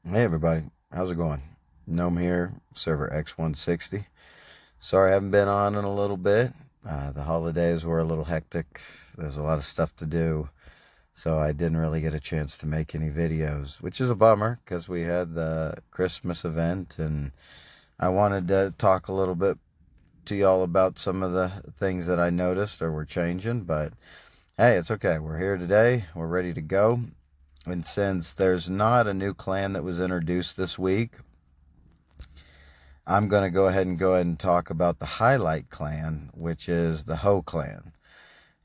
Hey everybody, how's it going? Gnome here, server X160. Sorry I haven't been on in a little bit. The holidays were a little hectic. There's a lot of stuff to do, so I didn't really get a chance to make any videos, which is a bummer because we had the Christmas event and I wanted to talk a little bit to y'all about some of the things that I noticed or were changing, but hey, it's okay. We're here today. We're ready to go. And since there's not a new clan that was introduced this week, I'm going to go ahead and talk about the highlight clan, which is the Ho clan.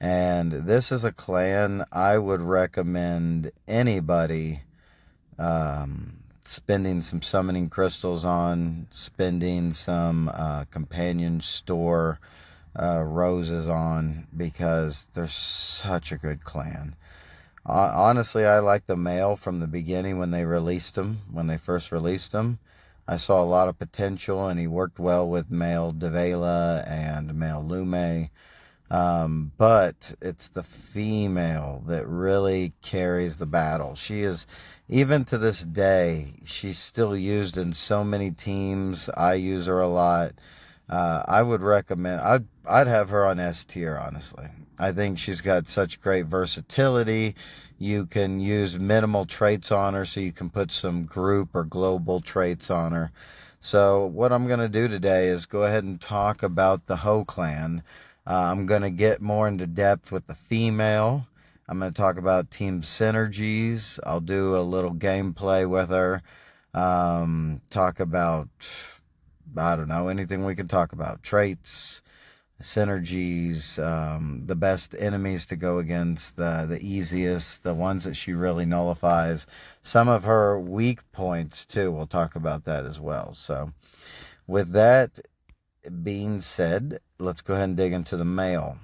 And this is a clan I would recommend anybody spending some summoning crystals on, spending some companion store roses on, because they're such a good clan. Honestly, I like the male from the beginning when they first released him. I saw a lot of potential, and he worked well with male Devela and male Lume. But it's the female that really carries the battle. She is, even to this day, she's still used in so many teams. I use her a lot. I would recommend. I'd have her on S tier, honestly. I think she's got such great versatility. You can use minimal traits on her, so you can put some group or global traits on her. So what I'm going to do today is go ahead and talk about the Ho clan. I'm going to get more into depth with the female. I'm going to talk about team synergies. I'll do a little gameplay with her. Talk about, I don't know, anything we can talk about. Traits, synergies, the best enemies to go against, the easiest, the ones that she really nullifies. Some of her weak points, too. We'll talk about that as well. So, with that being said, let's go ahead and dig into the male.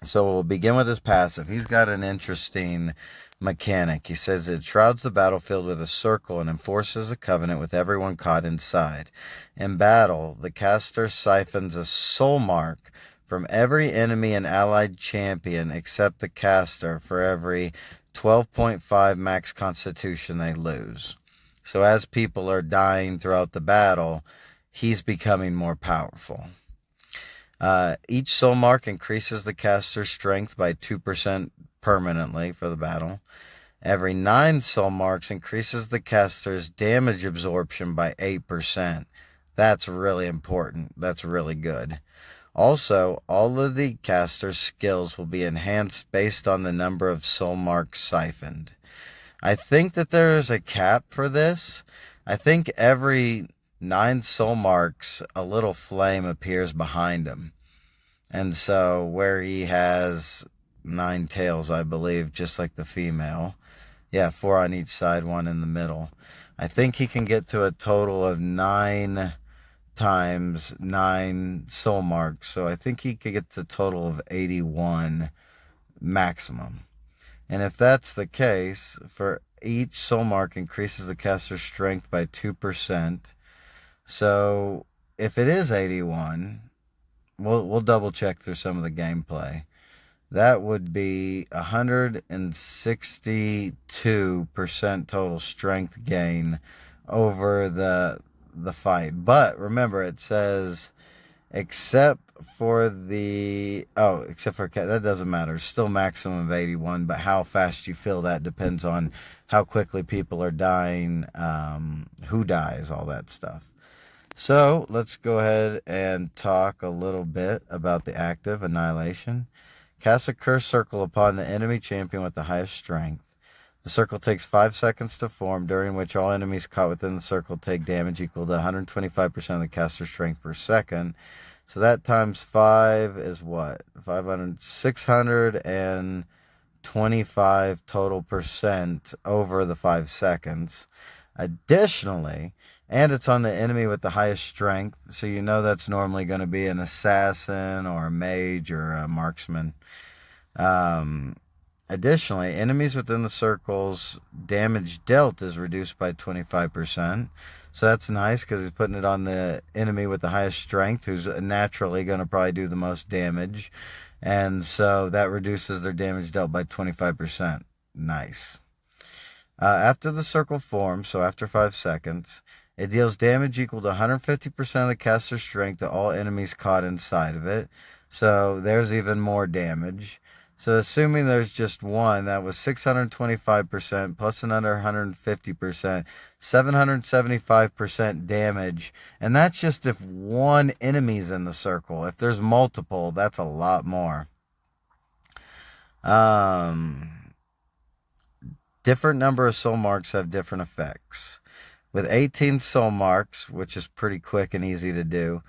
So we'll begin with his passive. He's got an interesting mechanic. He says it shrouds the battlefield with a circle and enforces a covenant with everyone caught inside. In battle, the caster siphons a soul mark from every enemy and allied champion except the caster for every 12.5 max constitution they lose. So as people are dying throughout the battle, he's becoming more powerful. Each soul mark increases the caster's strength by 2% permanently for the battle. Every 9 soul marks increases the caster's damage absorption by 8%. That's really important. That's really good. Also, all of the caster's skills will be enhanced based on the number of soul marks siphoned. I think that there is a cap for this. I think every 9 soul marks, a little flame appears behind him. And so where he has 9 tails, I believe, just like the female. Yeah, 4 on each side, 1 in the middle. I think he can get to a total of 9 times 9 soul marks. So I think he could get to a total of 81 maximum. And if that's the case, for each soul mark increases the caster's strength by 2%. So if it is 81, we'll double check through some of the gameplay. That would be 162% total strength gain over the fight. But remember, it says except for that doesn't matter. It's still maximum of 81, but how fast you feel that depends on how quickly people are dying, who dies, all that stuff. So let's go ahead and talk a little bit about the active Annihilation. Cast a cursed circle upon the enemy champion with the highest strength. The circle takes 5 seconds to form, during which all enemies caught within the circle take damage equal to 125% of the caster's strength per second. So that times 5 is what? 625 total percent over the 5 seconds. Additionally, and it's on the enemy with the highest strength, so you know that's normally going to be an assassin or a mage or a marksman. Additionally, enemies within the circle's damage dealt is reduced by 25%. So that's nice because he's putting it on the enemy with the highest strength, who's naturally going to probably do the most damage. And so that reduces their damage dealt by 25%. Nice. After the circle forms, so after 5 seconds, it deals damage equal to 150% of the caster's strength to all enemies caught inside of it. So there's even more damage. So assuming there's just one, that was 625% plus another 150%, 775% damage. And that's just if one enemy's in the circle. If there's multiple, that's a lot more. Different number of soul marks have different effects. With 18 soul marks, which is pretty quick and easy to do,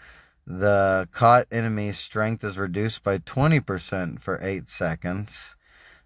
the caught enemy's strength is reduced by 20% for 8 seconds.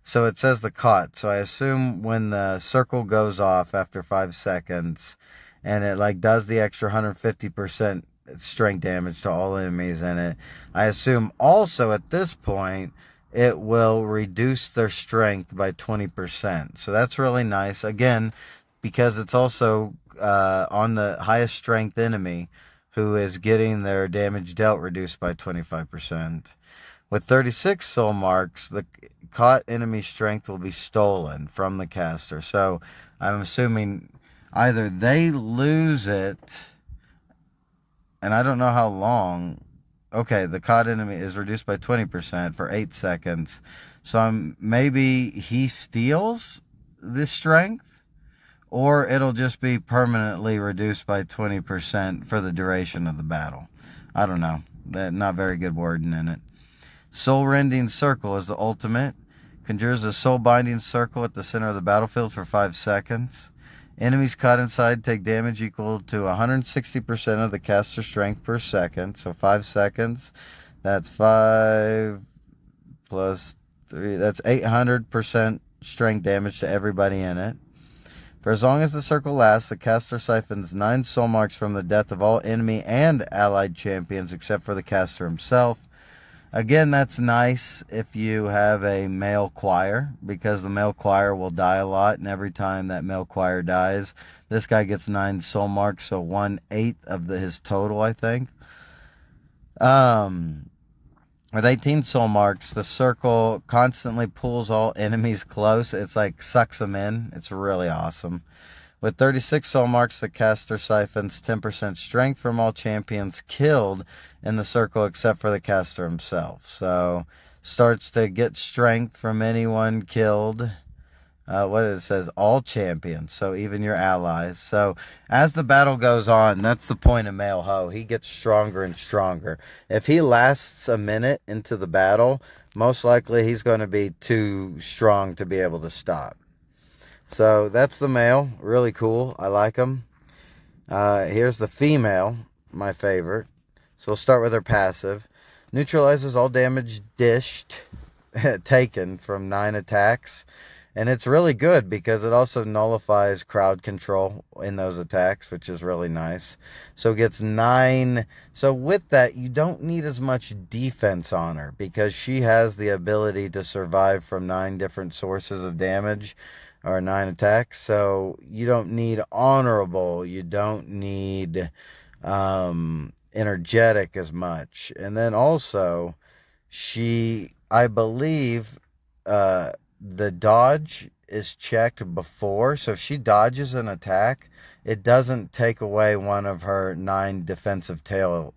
So it says the caught. So I assume when the circle goes off after 5 seconds and it does the extra 150% strength damage to all enemies in it, I assume also at this point it will reduce their strength by 20%. So that's really nice. Again, because it's also on the highest strength enemy who is getting their damage dealt reduced by 25%. With 36 soul marks, the caught enemy strength will be stolen from the caster. So I'm assuming either they lose it, and I don't know how long. Okay, the caught enemy is reduced by 20% for 8 seconds. So maybe he steals this strength, or it'll just be permanently reduced by 20% for the duration of the battle. I don't know. Not very good wording in it. Soul Rending Circle is the ultimate. Conjures a soul binding circle at the center of the battlefield for 5 seconds. Enemies caught inside take damage equal to 160% of the caster's strength per second. So 5 seconds. That's 5 plus 3. That's 800% strength damage to everybody in it. For as long as the circle lasts, the caster siphons 9 soul marks from the death of all enemy and allied champions except for the caster himself. Again, that's nice if you have a male choir, because the male choir will die a lot, and every time that male choir dies, this guy gets 9 soul marks, so 1/8 of his total, I think. With 18 soul marks, the circle constantly pulls all enemies close. It's like sucks them in. It's really awesome. With 36 soul marks, the caster siphons 10% strength from all champions killed in the circle except for the caster himself. So starts to get strength from anyone killed. It says? All champions, so even your allies. So as the battle goes on, that's the point of Male Ho. He gets stronger and stronger. If he lasts a minute into the battle, most likely he's going to be too strong to be able to stop. So that's the male. Really cool. I like him. Here's the female, my favorite. So we'll start with her passive. Neutralizes all damage dished, taken from 9 attacks. And it's really good because it also nullifies crowd control in those attacks, which is really nice. So it gets 9. So with that, you don't need as much defense on her because she has the ability to survive from 9 different sources of damage, or 9 attacks. So you don't need honorable. You don't need energetic as much. And then also, I believe, the dodge is checked before. So if she dodges an attack, it doesn't take away one of her 9 defensive tail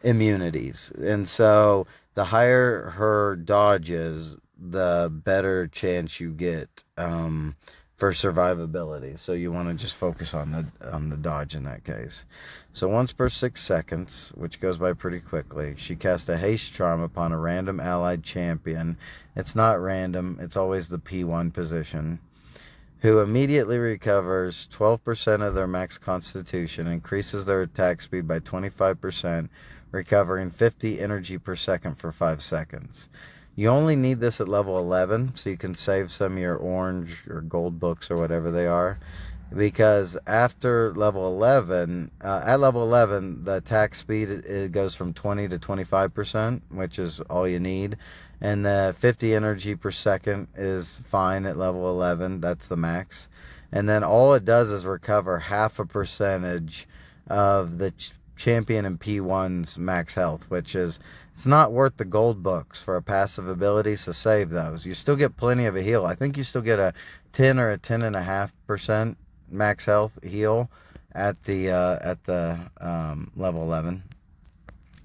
immunities. And so the higher her dodge is, the better chance you get for survivability. So you want to just focus on the dodge in that case. So once per 6 seconds, which goes by pretty quickly, she casts a haste charm upon a random allied champion. It's not random, it's always the P1 position, who immediately recovers 12% of their max constitution, increases their attack speed by 25%, recovering 50 energy per second for 5 seconds. You only need this at level 11, so you can save some of your orange or gold books or whatever they are. Because after level 11, at level 11, the attack speed it goes from 20 to 25%, which is all you need. And the 50 energy per second is fine at level 11. That's the max. And then all it does is recover half a percentage of the champion in P1's max health, which is, it's not worth the gold books for a passive ability, so save those. You still get plenty of a heal. I think you still get a 10 or a 10.5% max health heal at the level 11.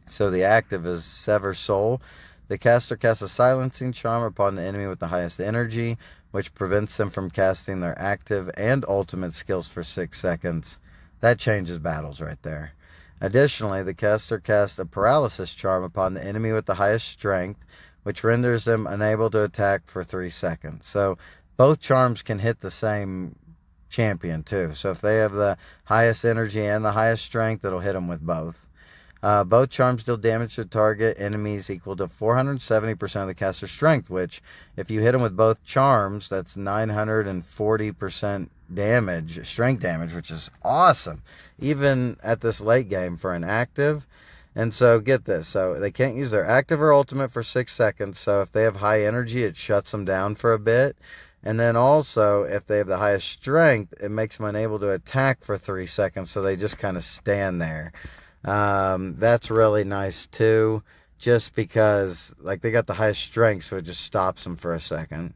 So the active is Sever Soul. The caster casts a silencing charm upon the enemy with the highest energy, which prevents them from casting their active and ultimate skills for 6 seconds. That changes battles right there. Additionally, the caster casts a paralysis charm upon the enemy with the highest strength, which renders them unable to attack for 3 seconds. So both charms can hit the same champion too. So if they have the highest energy and the highest strength, it'll hit them with both. Both charms deal damage to target enemies equal to 470% of the caster's strength, which, if you hit them with both charms, that's 940% damage, strength damage, which is awesome, even at this late game for an active. And so, get this. So, they can't use their active or ultimate for 6 seconds. So, if they have high energy, it shuts them down for a bit. And then also, if they have the highest strength, it makes them unable to attack for 3 seconds. So, they just kind of stand there. That's really nice too, just because like they got the highest strength, so it just stops them for a second.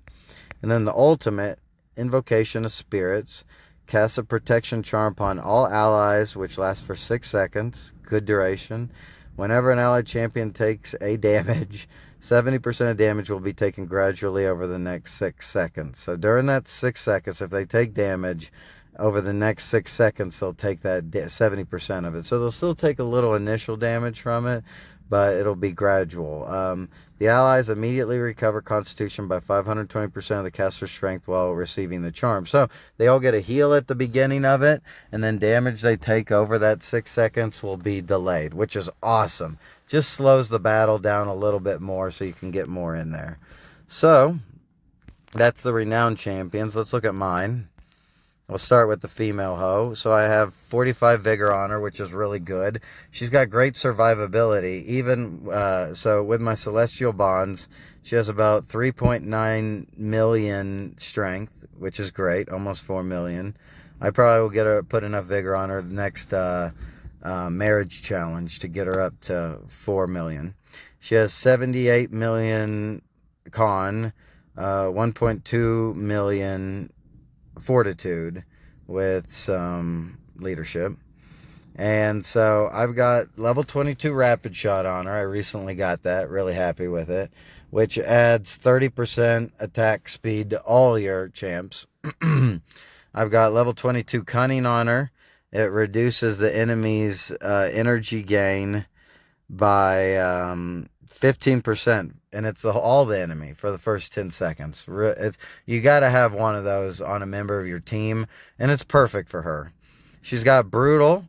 And then the ultimate, Invocation of Spirits, casts a protection charm upon all allies, which lasts for 6 seconds. Good duration. Whenever an allied champion takes a damage, 70% of damage will be taken gradually over the next 6 seconds. So during that 6 seconds, if they take damage, over the next 6 seconds, they'll take that 70% of it. So they'll still take a little initial damage from it, but it'll be gradual. The allies immediately recover Constitution by 520% of the caster's strength while receiving the charm. So they all get a heal at the beginning of it, and then damage they take over that 6 seconds will be delayed, which is awesome. Just slows the battle down a little bit more so you can get more in there. So that's the renowned champions. Let's look at mine. We'll start with the female hoe. So I have 45 vigor on her, which is really good. She's got great survivability. Even so, with my celestial bonds, she has about 3.9 million strength, which is great, almost 4 million. I probably will get her, put enough vigor on her the next marriage challenge to get her up to 4 million. She has 78 million con, 1.2 million fortitude with some leadership. And so I've got level 22 rapid shot on her. I recently got that, really happy with it, which adds 30% attack speed to all your champs. I've got level 22 cunning on her. It reduces the enemy's energy gain by 15%, and it's all the enemy for the first 10 seconds. You got to have one of those on a member of your team, and it's perfect for her. She's got brutal,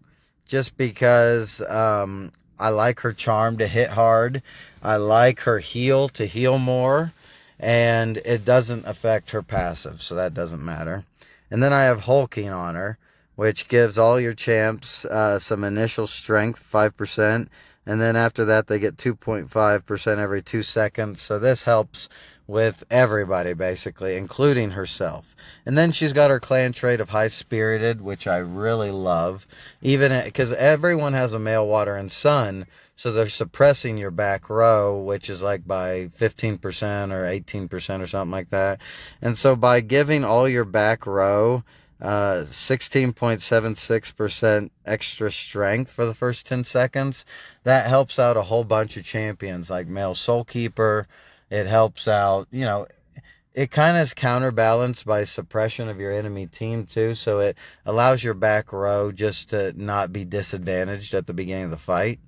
just because I like her charm to hit hard. I like her heal to heal more, and it doesn't affect her passive, so that doesn't matter. And then I have hulking on her, which gives all your champs some initial strength, 5%. And then after that, they get 2.5% every 2 seconds. So this helps with everybody, basically, including herself. And then she's got her clan trait of high-spirited, which I really love. Even because everyone has a male, water, and sun, so they're suppressing your back row, which is like by 15% or 18% or something like that. And so by giving all your back row 16.76% extra strength for the first 10 seconds. That helps out a whole bunch of champions like Male Soulkeeper. It helps out, it kind of is counterbalanced by suppression of your enemy team too. So it allows your back row just to not be disadvantaged at the beginning of the fight.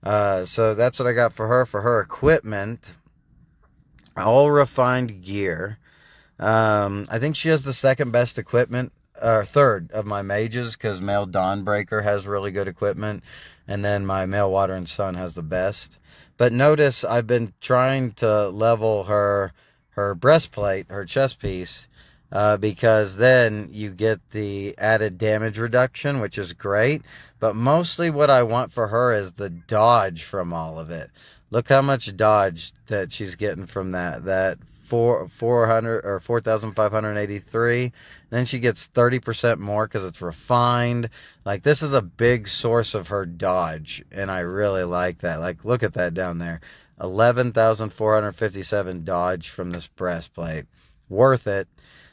So that's what I got for her. For her equipment, all refined gear. I think she has the second best equipment, or third of my mages, because Male Dawnbreaker has really good equipment, and then my Male Water and Sun has the best. But notice I've been trying to level her breastplate, her chest piece, because then you get the added damage reduction, which is great. But mostly what I want for her is the dodge from all of it. Look how much dodge that she's getting from that 400 or 4,583. Then she gets 30% more because it's refined. Like, this is a big source of her dodge, and I really like that. Like, look at that down there. 11,457 dodge from this breastplate. Worth it.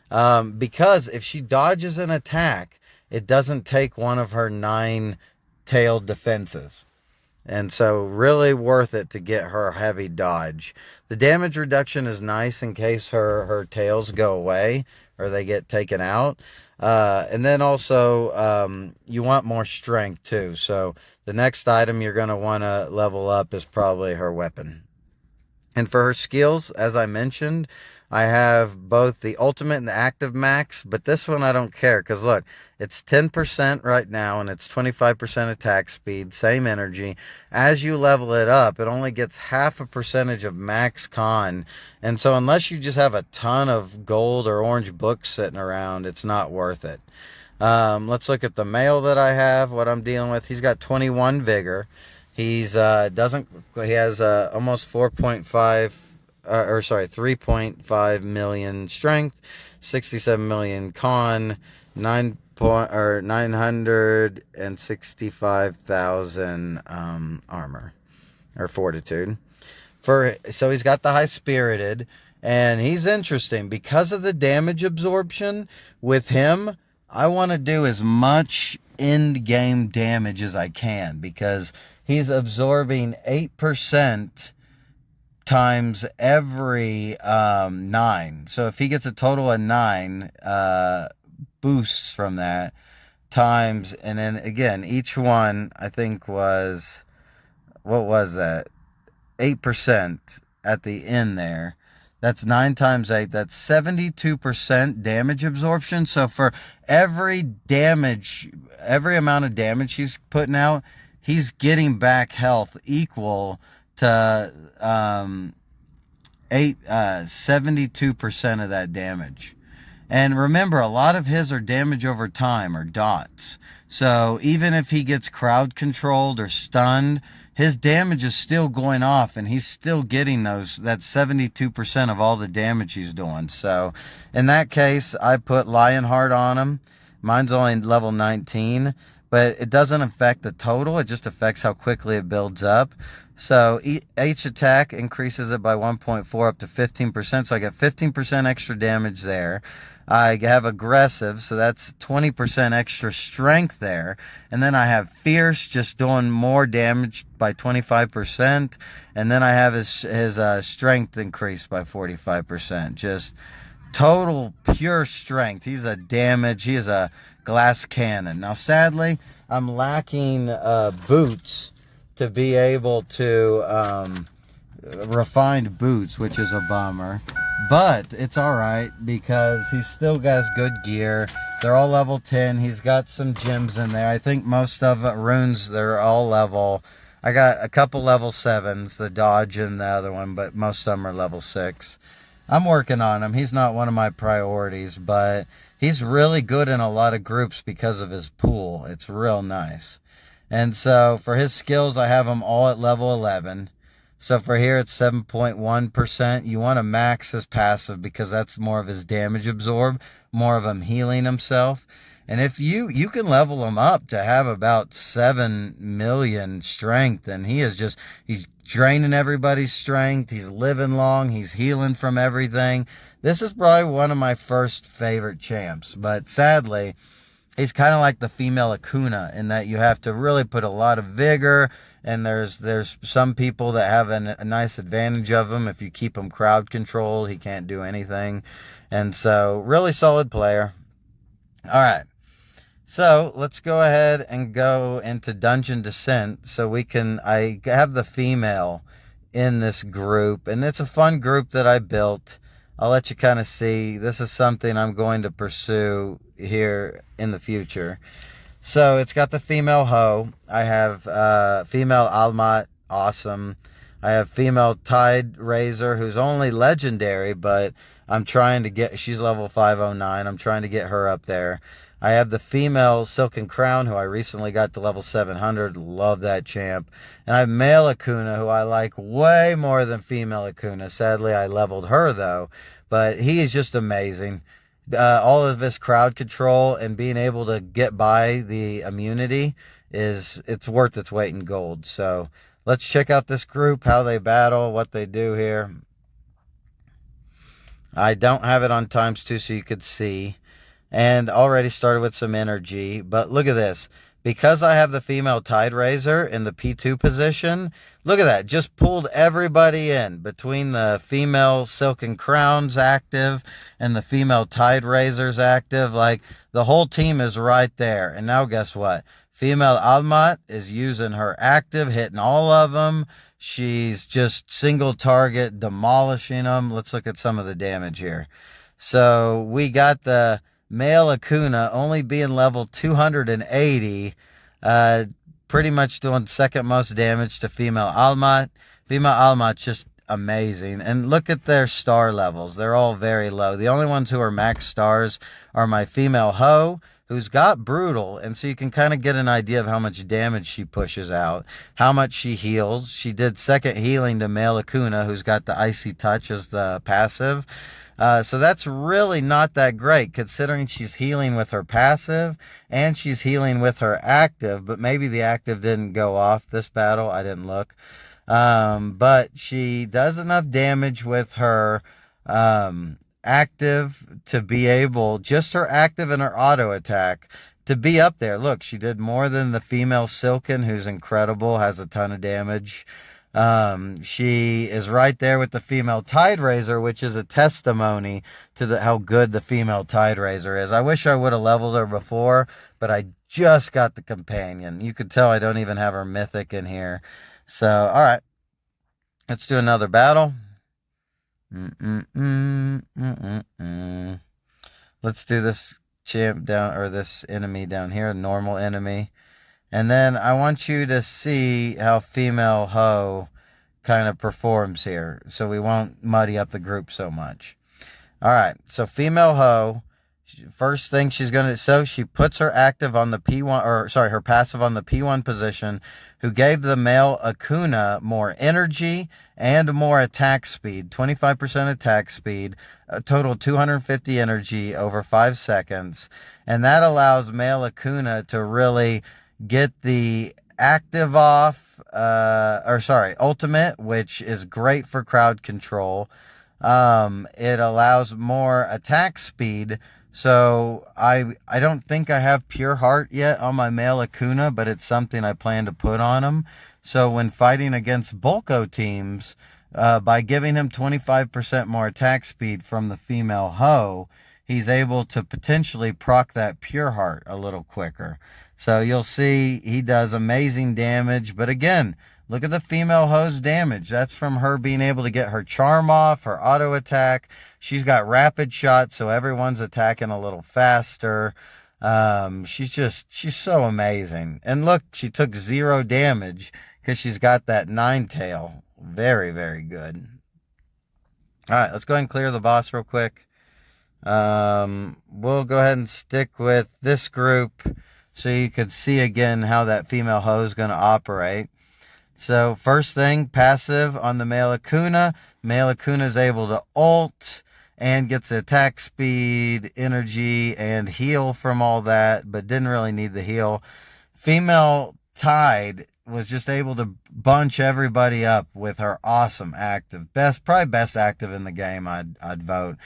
Because if she dodges an attack, it doesn't take one of her 9 tailed defenses. And so really worth it to get her heavy dodge. The damage reduction is nice in case her tails go away or they get taken out. And then also you want more strength too. So the next item you're going to want to level up is probably her weapon. And for her skills, as I mentioned, I have both the ultimate and the active max, but this one I don't care because look, it's 10% right now and it's 25% attack speed, same energy. As you level it up, it only gets half a percentage of max con. And so unless you just have a ton of gold or orange books sitting around, it's not worth it. Let's look at the male that I have, what I'm dealing with. He's got 21 vigor. He has almost 3.5 million strength, 67 million con, 965,000 armor or fortitude. So he's got the high spirited, and he's interesting because of the damage absorption with him. I want to do as much end game damage as I can because he's absorbing 8% times every 9. So if he gets a total of 9 boosts from that times, and then again, each one I think was, what was that? 8% at the end there. That's 9 times 8. That's 72% damage absorption. So for every amount of damage he's putting out, he's getting back health equal to 72% of that damage. And remember, a lot of his are damage over time or dots. So even if he gets crowd controlled or stunned, his damage is still going off and he's still getting that's 72% of all the damage he's doing. So in that case, I put Lionheart on him. Mine's only level 19, but it doesn't affect the total. It just affects how quickly it builds up. So each attack increases it by 1.4 up to 15%. So I get 15% extra damage there. I have aggressive, so that's 20% extra strength there. And then I have fierce, just doing more damage by 25%. And then I have his strength increased by 45%. Just total pure strength. He is a glass cannon. Now, sadly, I'm lacking boots to be able to refined boots, which is a bummer. But it's alright because he's still got good gear. They're all level 10. He's got some gems in there. I think most of it, runes, they're all level. I got a couple level 7s, the dodge and the other one, but most of them are level 6. I'm working on him. He's not one of my priorities, but he's really good in a lot of groups because of his pool. It's real nice. And so for his skills, I have him all at level 11. So for here, it's 7.1%. You want to max his passive because that's more of his damage absorb, more of him healing himself. And if you can level him up to have about 7 million strength, and he's draining everybody's strength. He's living long. He's healing from everything. This is probably one of my first favorite champs, but sadly, he's kind of like the female Akuna in that you have to really put a lot of vigor, and there's some people that have a nice advantage of him. If you keep him crowd controlled, he can't do anything. And so, really solid player. All right. So, let's go ahead and go into Dungeon Descent so I have the female in this group, and it's a fun group that I built. I'll let you kind of see. This is something I'm going to pursue here in the future. So it's got the female Ho. I have female Almat, awesome. I have female Tide Razor, who's only legendary, but I'm trying to get, she's level 509. I'm trying to get her up there. I have the female Silken Crown, who I recently got to level 700. Love that champ. And I have male Akuna, who I like way more than female Akuna. Sadly, I leveled her, though. But he is just amazing. All of this crowd control and being able to get by the immunity it's worth its weight in gold. So let's check out this group, how they battle, what they do here. I don't have it on ×2 so you could see. And already started with some energy. But look at this. Because I have the female Tide Raiser in the P2 position, look at that. Just pulled everybody in between the female Silken Crowns active and the female Tide Raisers active. Like, the whole team is right there. And now guess what? Female Almat is using her active, hitting all of them. She's just single target, demolishing them. Let's look at some of the damage here. So we got the male Akuna only being level 280, pretty much doing second most damage to female Almat. Female Almat's just amazing. And look at their star levels. They're all very low. The only ones who are max stars are my female Ho, who's got brutal, and so you can kind of get an idea of how much damage she pushes out, how much she heals. She did second healing to male Akuna, who's got the icy touch as the passive. So that's really not that great, considering she's healing with her passive and she's healing with her active, but maybe the active didn't go off this battle. I didn't look. But she does enough damage with her active to be able, just her active and her auto attack, to be up there. Look, she did more than the female Silken, who's incredible, has a ton of damage. She is right there with the female Tide Raiser, which is a testimony to how good the female Tide Raiser is. I wish I would have leveled her before, but I just got the companion. You could tell I don't even have her mythic in here. So, all right, let's do another battle. Let's do this champ down, or this enemy down here, normal enemy. And then I want you to see how female Ho kind of performs here, so we won't muddy up the group so much. All right, so female Ho, first thing she's going to, so she puts her active on the P1, or sorry, her passive on the P1 position, who gave the male Akuna more energy and more attack speed, 25% attack speed, a total 250 energy over 5 seconds. And that allows male Akuna to really get the active off, ultimate, which is great for crowd control. It allows more attack speed. So I don't think I have Pure Heart yet on my male Akuna, but it's something I plan to put on him. So when fighting against Bulko teams, by giving him 25% more attack speed from the female Ho, he's able to potentially proc that Pure Heart a little quicker. So you'll see he does amazing damage. But again, look at the female Ho's damage. That's from her being able to get her charm off, her auto attack. She's got rapid shot, so everyone's attacking a little faster. She's so amazing. And look, she took 0 damage because she's got that 9-tail. Very, very good. All right, let's go ahead and clear the boss real quick. We'll go ahead and stick with this group so you could see again how that female Ho is going to operate. So first thing, passive on the male Akuna. Male Akuna is able to ult and gets the attack speed, energy, and heal from all that, but didn't really need the heal. Female Tide was just able to bunch everybody up with her awesome active. Probably best active in the game, I'd vote.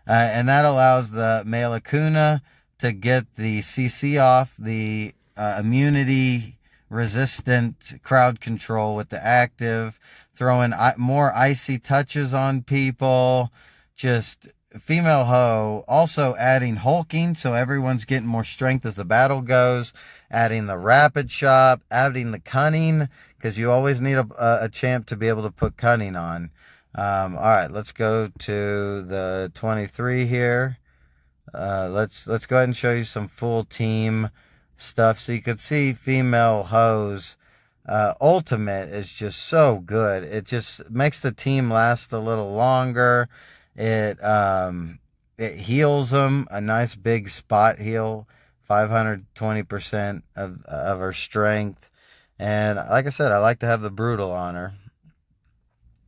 And that allows the male Akuna to get the CC off, the immunity resistant crowd control with the active, throwing more icy touches on people. Just female Ho also adding hulking, so everyone's getting more strength as the battle goes, adding the rapid shot, adding the cunning, because you always need a champ to be able to put cunning on. All right, let's go to the 23 here. Let's go ahead and show you some full team stuff so you could see female Ho's ultimate is just so good. It just makes the team last a little longer, It heals them, a nice big spot heal, 520% of her strength. And like I said, I like to have the brutal on her.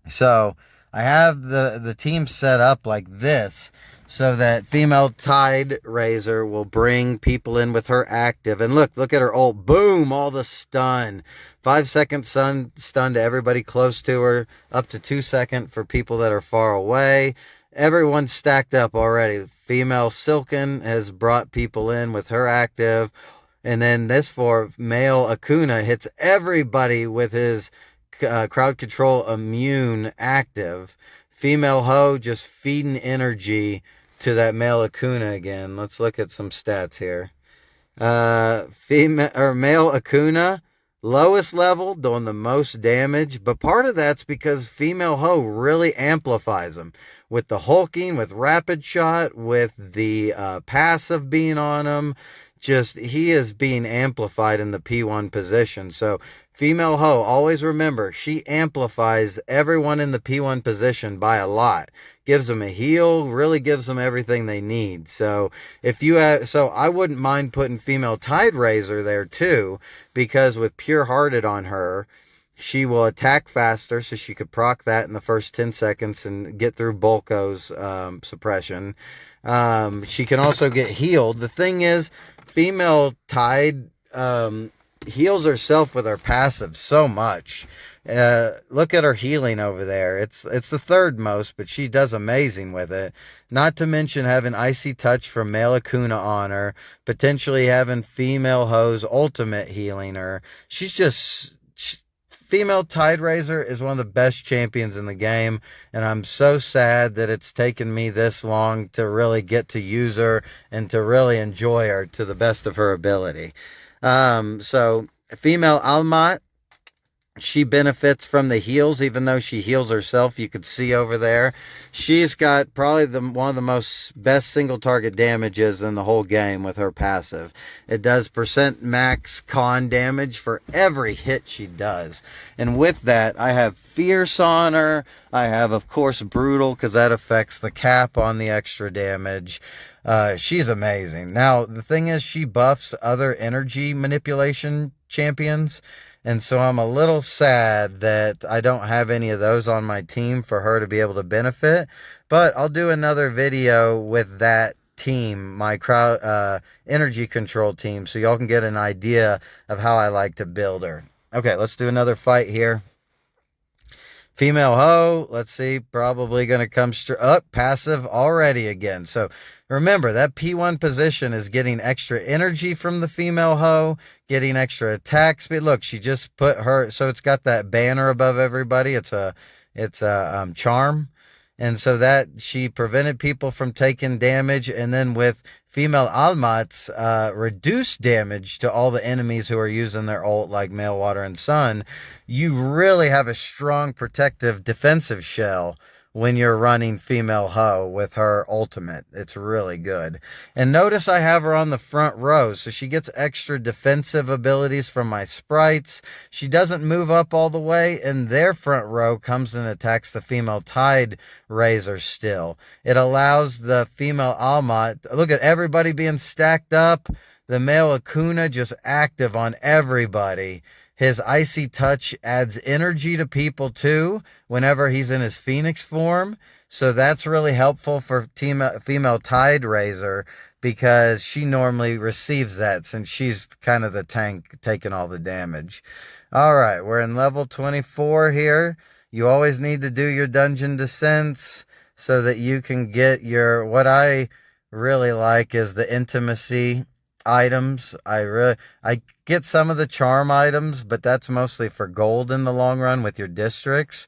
So I have the team set up like this so that female Tide Razor will bring people in with her active. And look at her ult. Boom, all the stun. 5-second stun to everybody close to her, up to 2-second for people that are far away. Everyone's stacked up already. Female Silken has brought people in with her active. And then this for male Akuna hits everybody with his crowd control immune active. Female Ho just feeding energy to that male Akuna again. Let's look at some stats here. Male Akuna, lowest level, doing the most damage, but part of that's because female Ho really amplifies him with the hulking, with rapid shot, with the passive being on him. Just he is being amplified in the P1 position. So female Ho, always remember, she amplifies everyone in the P1 position by a lot. Gives them a heal, really gives them everything they need. So if you have, so I wouldn't mind putting female Tide Razor there too, because with Pure Hearted on her, she will attack faster, so she could proc that in the first 10 seconds and get through Bulko's suppression. She can also get healed. The thing is, female Tide heals herself with her passive so much. Look at her healing over there. It's the third most, but she does amazing with it. Not to mention having Icy Touch from male Akuna on her, potentially having female Ho's ultimate healing her. She's just... Female Tide Razor is one of the best champions in the game, and I'm so sad that it's taken me this long to really get to use her and to really enjoy her to the best of her ability. So female Almat, she benefits from the heals, even though she heals herself. You could see over there, she's got probably one of the most best single target damages in the whole game with her passive. It does percent max con damage for every hit she does. And with that, I have Fierce on her. I have, of course, Brutal, because that affects the cap on the extra damage. She's amazing. Now, the thing is, she buffs other energy manipulation champions. And so I'm a little sad that I don't have any of those on my team for her to be able to benefit. But I'll do another video with that team, my crowd energy control team, so y'all can get an idea of how I like to build her. Okay, let's do another fight here. Female Ho, let's see, probably going to come up passive already again. So remember, that P1 position is getting extra energy from the female Ho, getting extra attack speed. Look, she just put her, so it's got that banner above everybody. It's a charm. And so that she prevented people from taking damage. And then with female Almat's reduced damage to all the enemies who are using their ult, like Male Water and Sun, you really have a strong protective defensive shell when you're running female Ho with her ultimate. It's really good. And notice I have her on the front row, so she gets extra defensive abilities from my sprites. She doesn't move up all the way, and their front row comes and attacks the female Tide Razor still. It allows the female Almat, look at everybody being stacked up, the male Akuna just active on everybody. His Icy Touch adds energy to people too whenever he's in his Phoenix form. So that's really helpful for female Tide Razor, because she normally receives that since she's kind of the tank taking all the damage. All right, we're in level 24 here. You always need to do your dungeon descents so that you can get your, what I really like is the intimacy items. I get some of the charm items, but that's mostly for gold in the long run with your districts,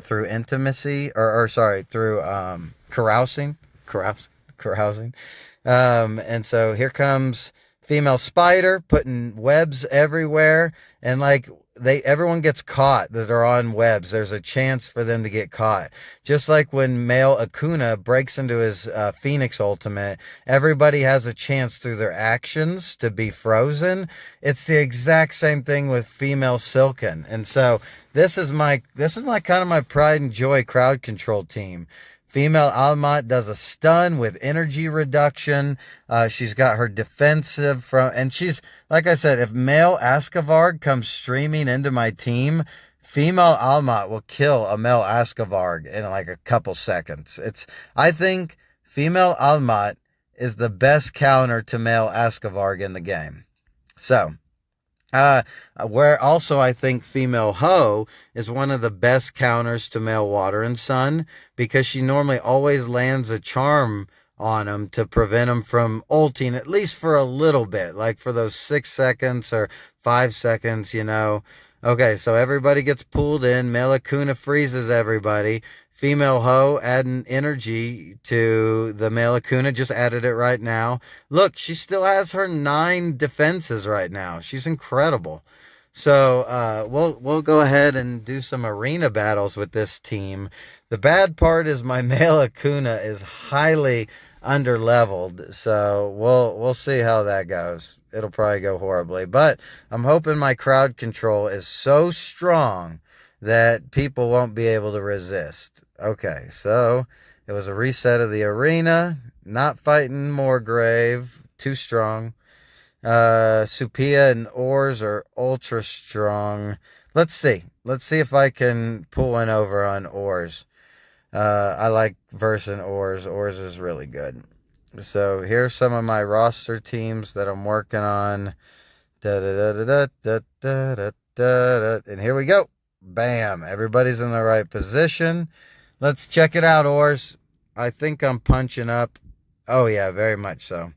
through intimacy, through carousing. And so here comes female Spider putting webs everywhere, and like everyone gets caught that are on webs. There's a chance for them to get caught. Just like when male Akuna breaks into his Phoenix ultimate, everybody has a chance through their actions to be frozen. It's the exact same thing with female Silken. And so this is my kind of my pride and joy crowd control team. Female Almat does a stun with energy reduction. She's got her defensive from, and she's, like I said, if male Askavarg comes streaming into my team, female Almat will kill a male Askavarg in like a couple seconds. I think female Almat is the best counter to male Askavarg in the game. So, where also I think female Ho is one of the best counters to male Water and Sun, because she normally always lands a charm on him to prevent him from ulting, at least for a little bit, like for those 6 seconds or 5 seconds, you know. Okay, so everybody gets pulled in. Male Akuna freezes everybody. Female Ho adding energy to the male Akuna. Just added it right now. Look, she still has her 9 defenses right now. She's incredible. So we'll go ahead and do some arena battles with this team. The bad part is my male Akuna is highly underleveled. So we'll see how that goes. It'll probably go horribly. But I'm hoping my crowd control is so strong that people won't be able to resist. Okay, so it was a reset of the arena. Not fighting Moorgrave. Too strong. Supia and Ors are ultra strong. Let's see. Let's see if I can pull one over on Ors. I like versing Ors. Ors is really good. So here's some of my roster teams that I'm working on. And here we go. Bam. Everybody's in the right position. Let's check it out, Ors. I think I'm punching up. Oh, yeah, very much so.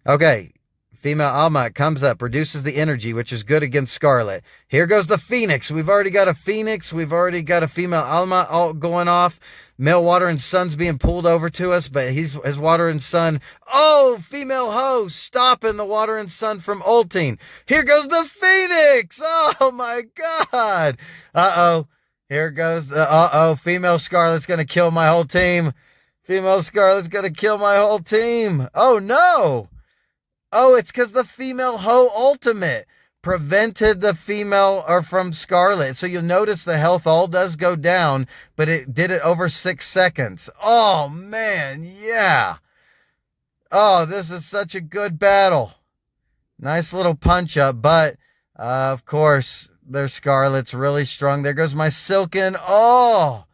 Okay. Female Almat comes up, produces the energy, which is good against Scarlet. Here goes the Phoenix. We've already got a Phoenix. We've already got a female Almat all going off. Male Water and Sun's being pulled over to us, but his Water and Sun. Oh, female Ho stopping the Water and Sun from ulting. Here goes the Phoenix. Oh, my God. Uh-oh. Here goes the, female Scarlet's going to kill my whole team. Female Scarlet's going to kill my whole team. Oh, no. Oh, it's because the female Ho ultimate prevented the female or from Scarlet. So you'll notice the health all does go down, but it did it over 6 seconds. Oh, man, yeah. Oh, this is such a good battle. Nice little punch up, but of course, their Scarlet's really strong. There goes my Silken. Oh,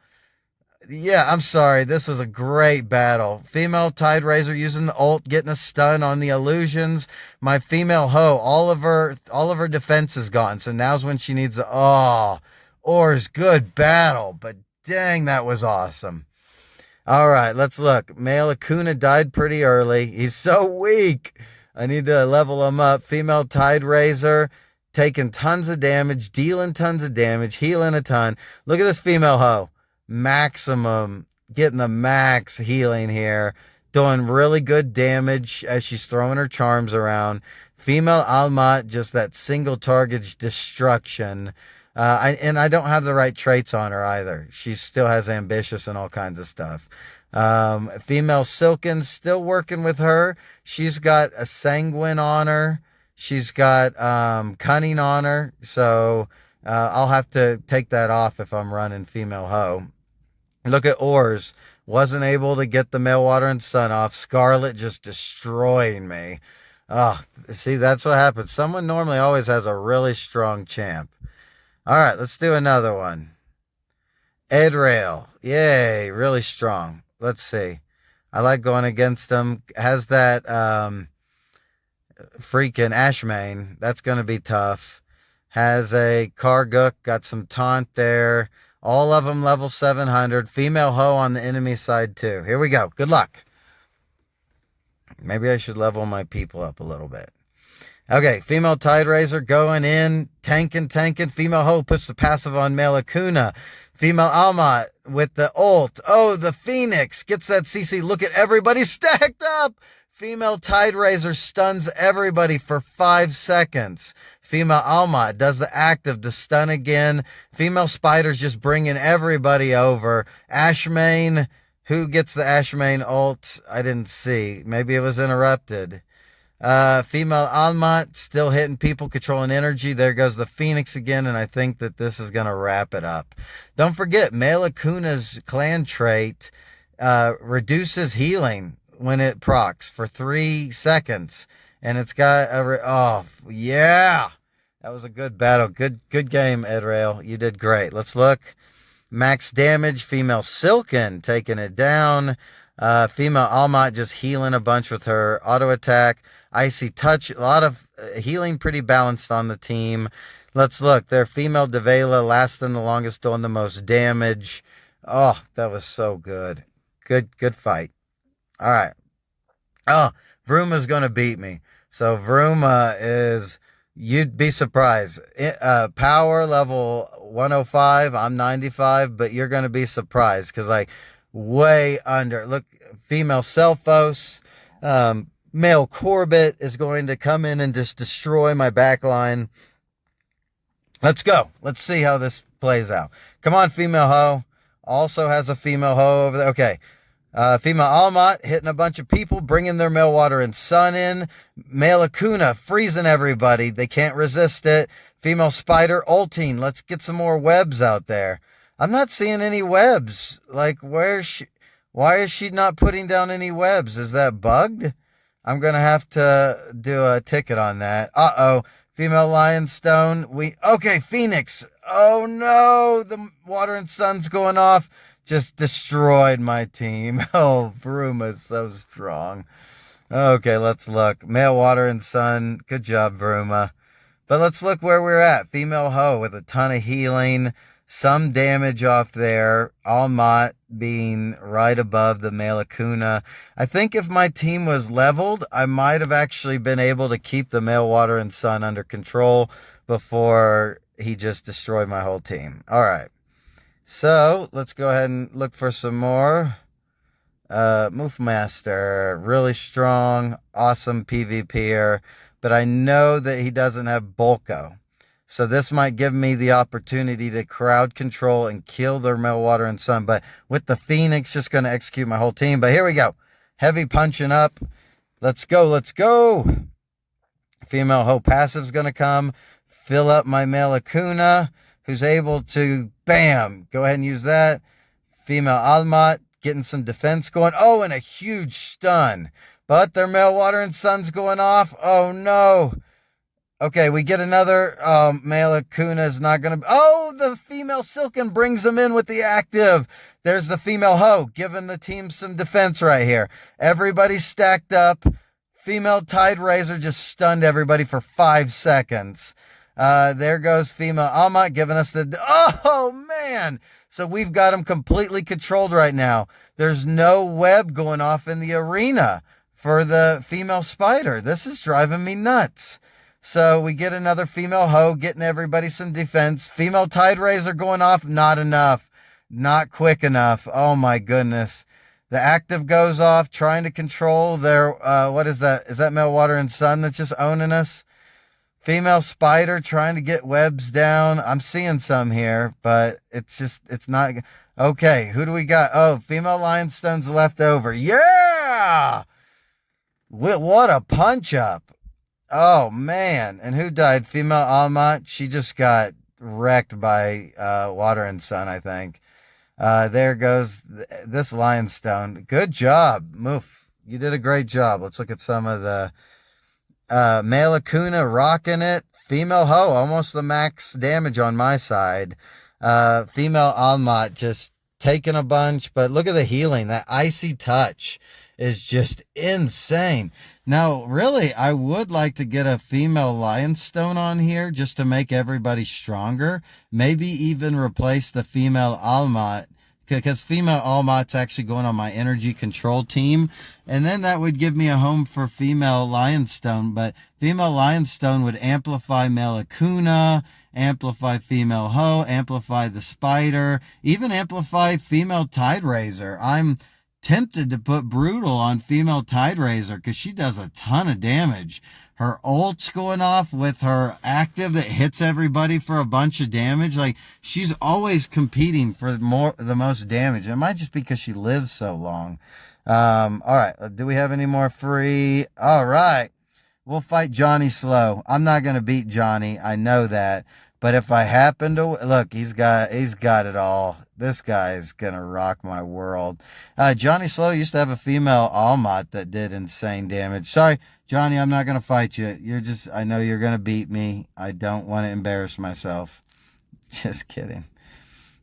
yeah, I'm sorry. This was a great battle. Female Tide Razor using the ult, getting a stun on the illusions. My female Ho, all of her defense is gone. So now's when she needs Ors, good battle. But dang, that was awesome. All right, let's look. Male Akuna died pretty early. He's so weak. I need to level him up. Female Tide Razor taking tons of damage, dealing tons of damage, healing a ton. Look at this female Ho. Maximum, getting the max healing here, doing really good damage as she's throwing her charms around. Female Almat, just that single target destruction. I don't have the right traits on her either. She still has ambitious and all kinds of stuff. Female Silken, still working with her. She's got a sanguine on her. She's got cunning on her. So I'll have to take that off if I'm running female Ho. Look at Ors. Wasn't able to get the male Water and Sun off. Scarlet just destroying me. Oh, see, that's what happens. Someone normally always has a really strong champ. All right, let's do another one. Edrail. Yay, really strong. Let's see. I like going against him. Has that freaking Ashmane. That's going to be tough. Has a Karguk. Got some taunt there. All of them level 700. Female Ho on the enemy side too. Here we go. Good luck. Maybe I should level my people up a little bit. Okay, female Tide Razor going in. Tanking. Female Ho puts the passive on male Akuna. Female Almat with the ult. Oh, the Phoenix gets that CC. Look at everybody stacked up. Female Tide Razor stuns everybody for 5 seconds. Female Almat does the active to stun again. Female Spider's just bringing everybody over. Ashmane, who gets the Ashmane ult? I didn't see. Maybe it was interrupted. Female Almat still hitting people, controlling energy. There goes the Phoenix again, and I think that this is going to wrap it up. Don't forget, male Akuna's clan trait reduces healing when it procs for 3 seconds. And it's got oh, yeah. That was a good battle. Good game, Edrail. You did great. Let's look. Max damage, female Silken taking it down. Female Almat just healing a bunch with her auto attack. Icy Touch, a lot of healing, pretty balanced on the team. Let's look. Their female Devela lasting the longest, doing the most damage. Oh, that was so good. Good fight. All right. Oh, Vruma's going to beat me. So Vruma is, you'd be surprised. Power level 105, I'm 95, but you're going to be surprised because, like, way under. Look, female Selphos, male Corbett is going to come in and just destroy my backline. Let's go. Let's see how this plays out. Come on, female Ho. Also has a female Ho over there. Okay. Female Almat hitting a bunch of people, bringing their male Water and Sun in. Male Akuna freezing everybody. They can't resist it. Female Spider ulting. Let's get some more webs out there. I'm not seeing any webs. Like, why is she not putting down any webs? Is that bugged? I'm going to have to do a ticket on that. Uh-oh. Female Lionstone. Okay, Phoenix. Oh, no. The Water and Sun's going off. Just destroyed my team. Oh, Vruma is so strong. Okay, let's look. Male Water and Sun. Good job, Vruma. But let's look where we're at. Female Ho with a ton of healing. Some damage off there. Almat being right above the male Akuna. I think if my team was leveled, I might have actually been able to keep the male Water and Sun under control before he just destroyed my whole team. All right. So, let's go ahead and look for some more. Moof Master, really strong, awesome PvPer, but I know that he doesn't have Bulko. So this might give me the opportunity to crowd control and kill their male Water and Sun, but with the Phoenix, just going to execute my whole team. But here we go. Heavy punching up. Let's go, let's go. Female Ho passive's going to come, fill up my male Akuna, who's able to, bam, go ahead and use that. Female Almat getting some defense going. Oh, and a huge stun. But their male Water and Sun's going off. Oh, no. Okay, we get another. Male Akuna is not going to. Oh, the female Silken brings them in with the active. There's the female Ho giving the team some defense right here. Everybody's stacked up. Female Tide Razor just stunned everybody for 5 seconds. There goes female Almat giving us the... Oh, man! So we've got them completely controlled right now. There's no web going off in the arena for the female Spider. This is driving me nuts. So we get another female Ho getting everybody some defense. Female Tide Razor going off. Not enough. Not quick enough. Oh, my goodness. The active goes off, trying to control their... what is that? Is that male Water and Sun that's just owning us? Female Spider trying to get webs down. I'm seeing some here, but it's not. Okay, who do we got? Oh, female Lionstone's left over. Yeah! What a punch up. Oh, man. And who died? Female Almat. She just got wrecked by Water and Sun, I think. There goes this Lionstone. Good job. Moof. You did a great job. Let's look at some of the... male Akuna rocking it. Female Ho, almost the max damage on my side. Female Almat just taking a bunch. But look at the healing. That Icy Touch is just insane. Now, really, I would like to get a female Lionstone on here just to make everybody stronger. Maybe even replace the female Almat, because female Almat's actually going on my energy control team. And then that would give me a home for female Lionstone. But female Lionstone would amplify male Akuna, amplify female Ho, amplify the Spider, even amplify female Tide Razor. I'm tempted to put Brutal on female Tide Razor because she does a ton of damage. Her ult's going off with her active that hits everybody for a bunch of damage. Like, she's always competing for the most damage. It might just be because she lives so long. All right. Do we have any more free? All right. We'll fight Johnny slow. I'm not going to beat Johnny. I know that. But if I happen to look, he's got it all. This guy's gonna rock my world. Johnny Slow used to have a female Almat that did insane damage. Sorry, Johnny, I'm not gonna fight you. I know you're gonna beat me. I don't want to embarrass myself. Just kidding.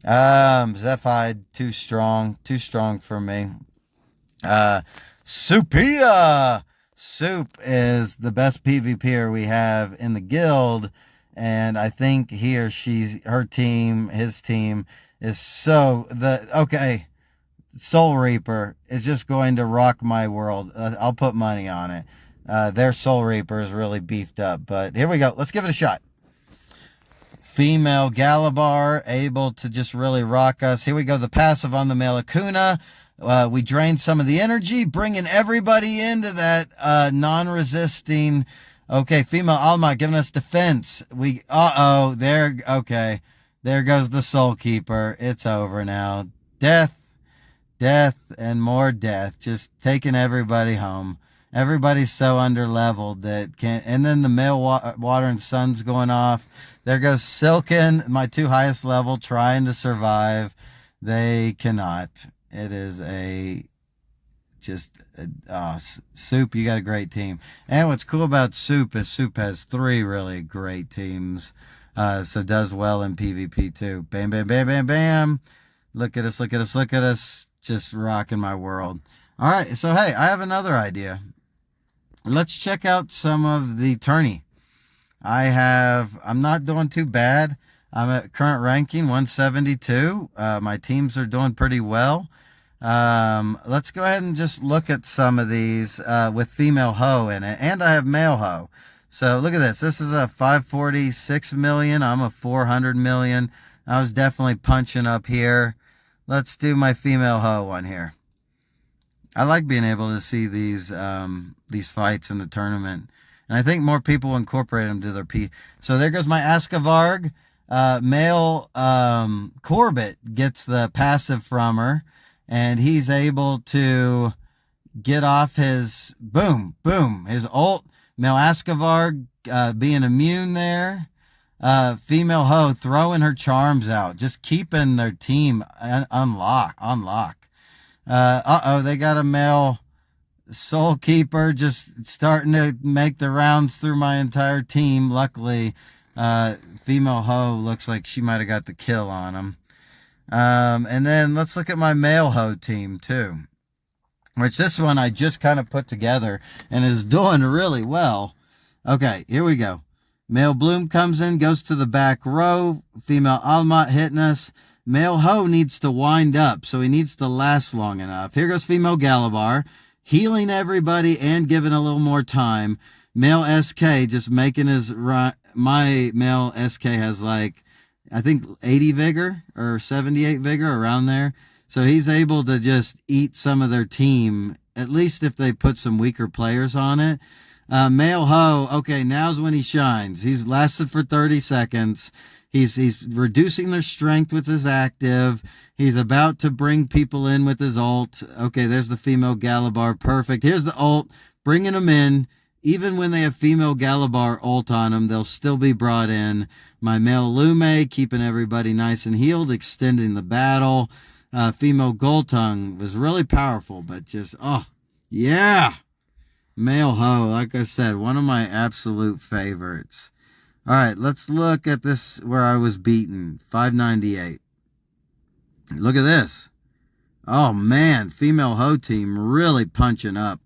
Zephide, too strong for me. Supia! Soup is the best PvPer we have in the guild, and I think his team is Soul Reaper is just going to rock my world. I'll put money on it. Their Soul Reaper is really beefed up, but here we go. Let's give it a shot. Female Galabar, able to just really rock us. Here we go, the passive on the male Akuna. We drain some of the energy, bringing everybody into that non-resisting. Okay, female Alma giving us defense. Okay. There goes the Soul Keeper. It's over now. Death, and more death. Just taking everybody home. Everybody's so underleveled that can't. And then the male Water and Sun's going off. There goes Silken, my 2 highest level, trying to survive. They cannot. It is Soup, you got a great team. And what's cool about Soup is Soup has 3 really great teams. So does well in PvP too. Bam, bam, bam, bam, bam. Look at us. Just rocking my world. All right, so hey, I have another idea. Let's check out some of the tourney. I'm not doing too bad. I'm at current ranking 172. My teams are doing pretty well. Let's go ahead and just look at some of these with female Ho in it. And I have male Ho. So look at this. This is a 546 million. I'm a 400 million. I was definitely punching up here. Let's do my female Ho one here. I like being able to see these fights in the tournament. And I think more people incorporate them to their P. So there goes my Askavarg. Male Corbett gets the passive from her. And he's able to get off his his ult. Male Askavarg being immune there. Female Ho throwing her charms out. Just keeping their team on lock. They got a male Soul Keeper just starting to make the rounds through my entire team. Luckily, female Ho looks like she might have got the kill on him. And then let's look at my male Ho team too, which this one I just kind of put together and is doing really well. Okay, here we go. Male Bloom comes in, goes to the back row. Female Almat hitting us. Male Ho needs to wind up, so he needs to last long enough. Here goes female Galabar, healing everybody and giving a little more time. Male SK just making his run. My male SK has like, I think 80 vigor or 78 vigor, around there. So he's able to just eat some of their team, at least if they put some weaker players on it. Male Ho, okay, now's when he shines. He's lasted for 30 seconds. He's reducing their strength with his active. He's about to bring people in with his ult. Okay, there's the female Galabar. Perfect. Here's the ult, bringing them in. Even when they have female Galabar ult on them, they'll still be brought in. My male Lume, keeping everybody nice and healed, extending the battle. Female Goldtongue was really powerful, but just, yeah. Male Ho, like I said, one of my absolute favorites. All right, let's look at this where I was beaten. 598. Look at this. Oh, man. Female Ho team really punching up.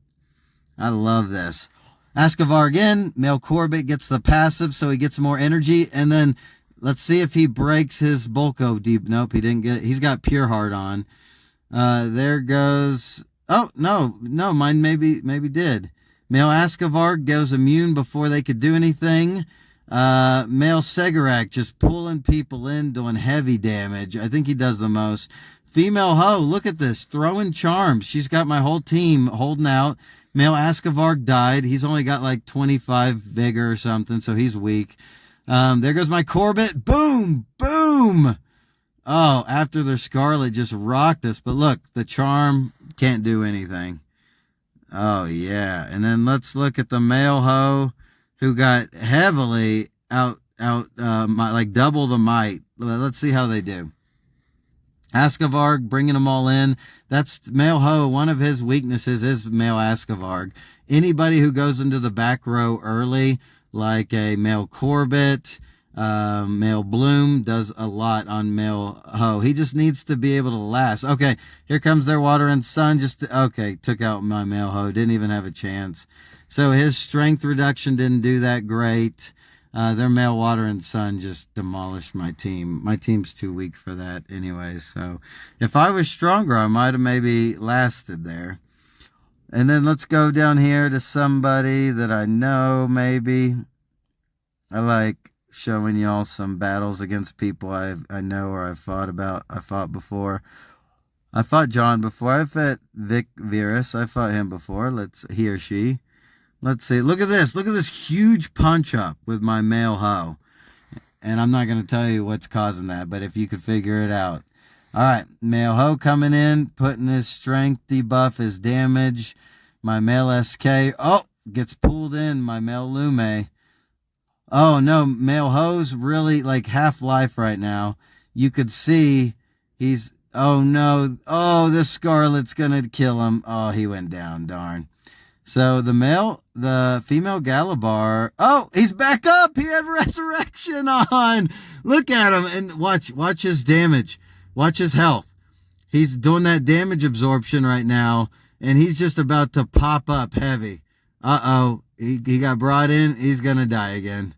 I love this. Askavar again. Male Corbett gets the passive, so he gets more energy. And then let's see if he breaks his Bulko deep. Nope, he didn't get it. He's got Pure Heart on. There goes... Oh, no, mine maybe did. Male Askavar goes immune before they could do anything. Male Segarak just pulling people in, doing heavy damage. I think he does the most. Female Ho, look at this, throwing charms. She's got my whole team holding out. Male Askavarg died. He's only got like 25 vigor or something, so he's weak. There goes my Corbett. Boom! Boom! Oh, after their Scarlet just rocked us. But look, the charm can't do anything. Oh, yeah. And then let's look at the male Ho, who got heavily like double the might. Let's see how they do. Askavarg bringing them all in. That's male Ho. One of his weaknesses is male Askavarg. Anybody who goes into the back row early, like a male Corbett, male Bloom, does a lot on male Ho. He just needs to be able to last. Okay, here comes their Water and Sun. Okay, took out my male Ho. Didn't even have a chance. So his strength reduction didn't do that great. Their male Water and Sun just demolished my team. My team's too weak for that anyway. So if I was stronger, I might have maybe lasted there. And then let's go down here to somebody that I know maybe. I like showing y'all some battles against people I know or I fought before. I fought John before. I fought Vic Virus. I fought him before. He or she. Let's see. Look at this. Look at this huge punch up with my male Ho. And I'm not going to tell you what's causing that, but if you could figure it out. All right. Male Ho coming in, putting his strength debuff, his damage. My male SK. Oh, gets pulled in. My male Lume. Oh, no. Male Ho's really like half life right now. You could see he's... Oh, no. Oh, this Scarlet's going to kill him. Oh, he went down. Darn. So the female Galabar, oh, he's back up. He had resurrection on. Look at him and watch his damage. Watch his health. He's doing that damage absorption right now, and he's just about to pop up heavy. Uh-oh, he got brought in. He's going to die again.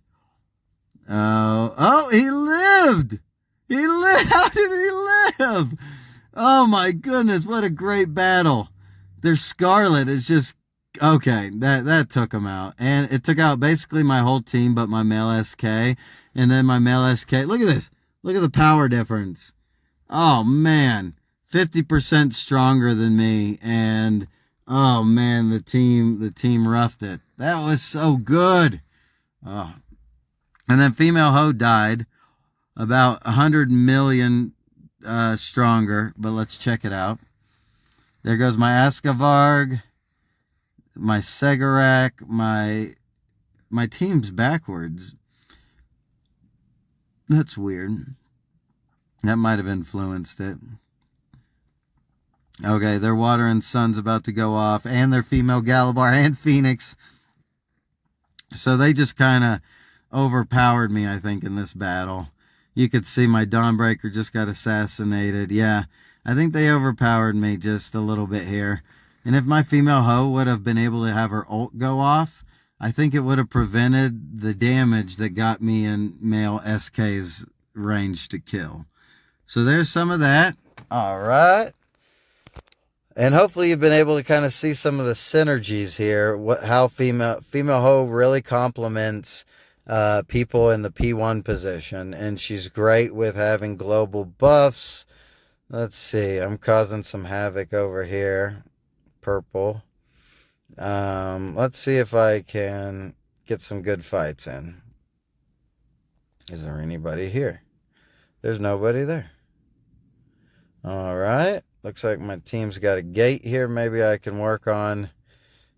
Oh, he lived. He lived. How did he live? Oh, my goodness, what a great battle. Their Scarlet is just... Okay, that took him out. And it took out basically my whole team but my male SK. And then my male SK. Look at this. Look at the power difference. Oh, man. 50% stronger than me. And, oh, man, the team roughed it. That was so good. Oh. And then female Ho died. About 100 million stronger. But let's check it out. There goes my Askavarg. My Segarak, my team's backwards. That's weird. That might have influenced it. Okay, their Water and Sun's about to go off, and their female Galabar and Phoenix. So they just kind of overpowered me, I think, in this battle. You could see my Dawnbreaker just got assassinated. Yeah, I think they overpowered me just a little bit here. And if my female Ho would have been able to have her ult go off, I think it would have prevented the damage that got me in male SK's range to kill. So there's some of that. All right. And hopefully you've been able to kind of see some of the synergies here. How female Ho really complements people in the P1 position. And she's great with having global buffs. Let's see. I'm causing some havoc over here. Purple. Let's see if I can get some good fights in. Is there anybody here? There's nobody there. All right. Looks like my team's got a gate here. Maybe I can work on.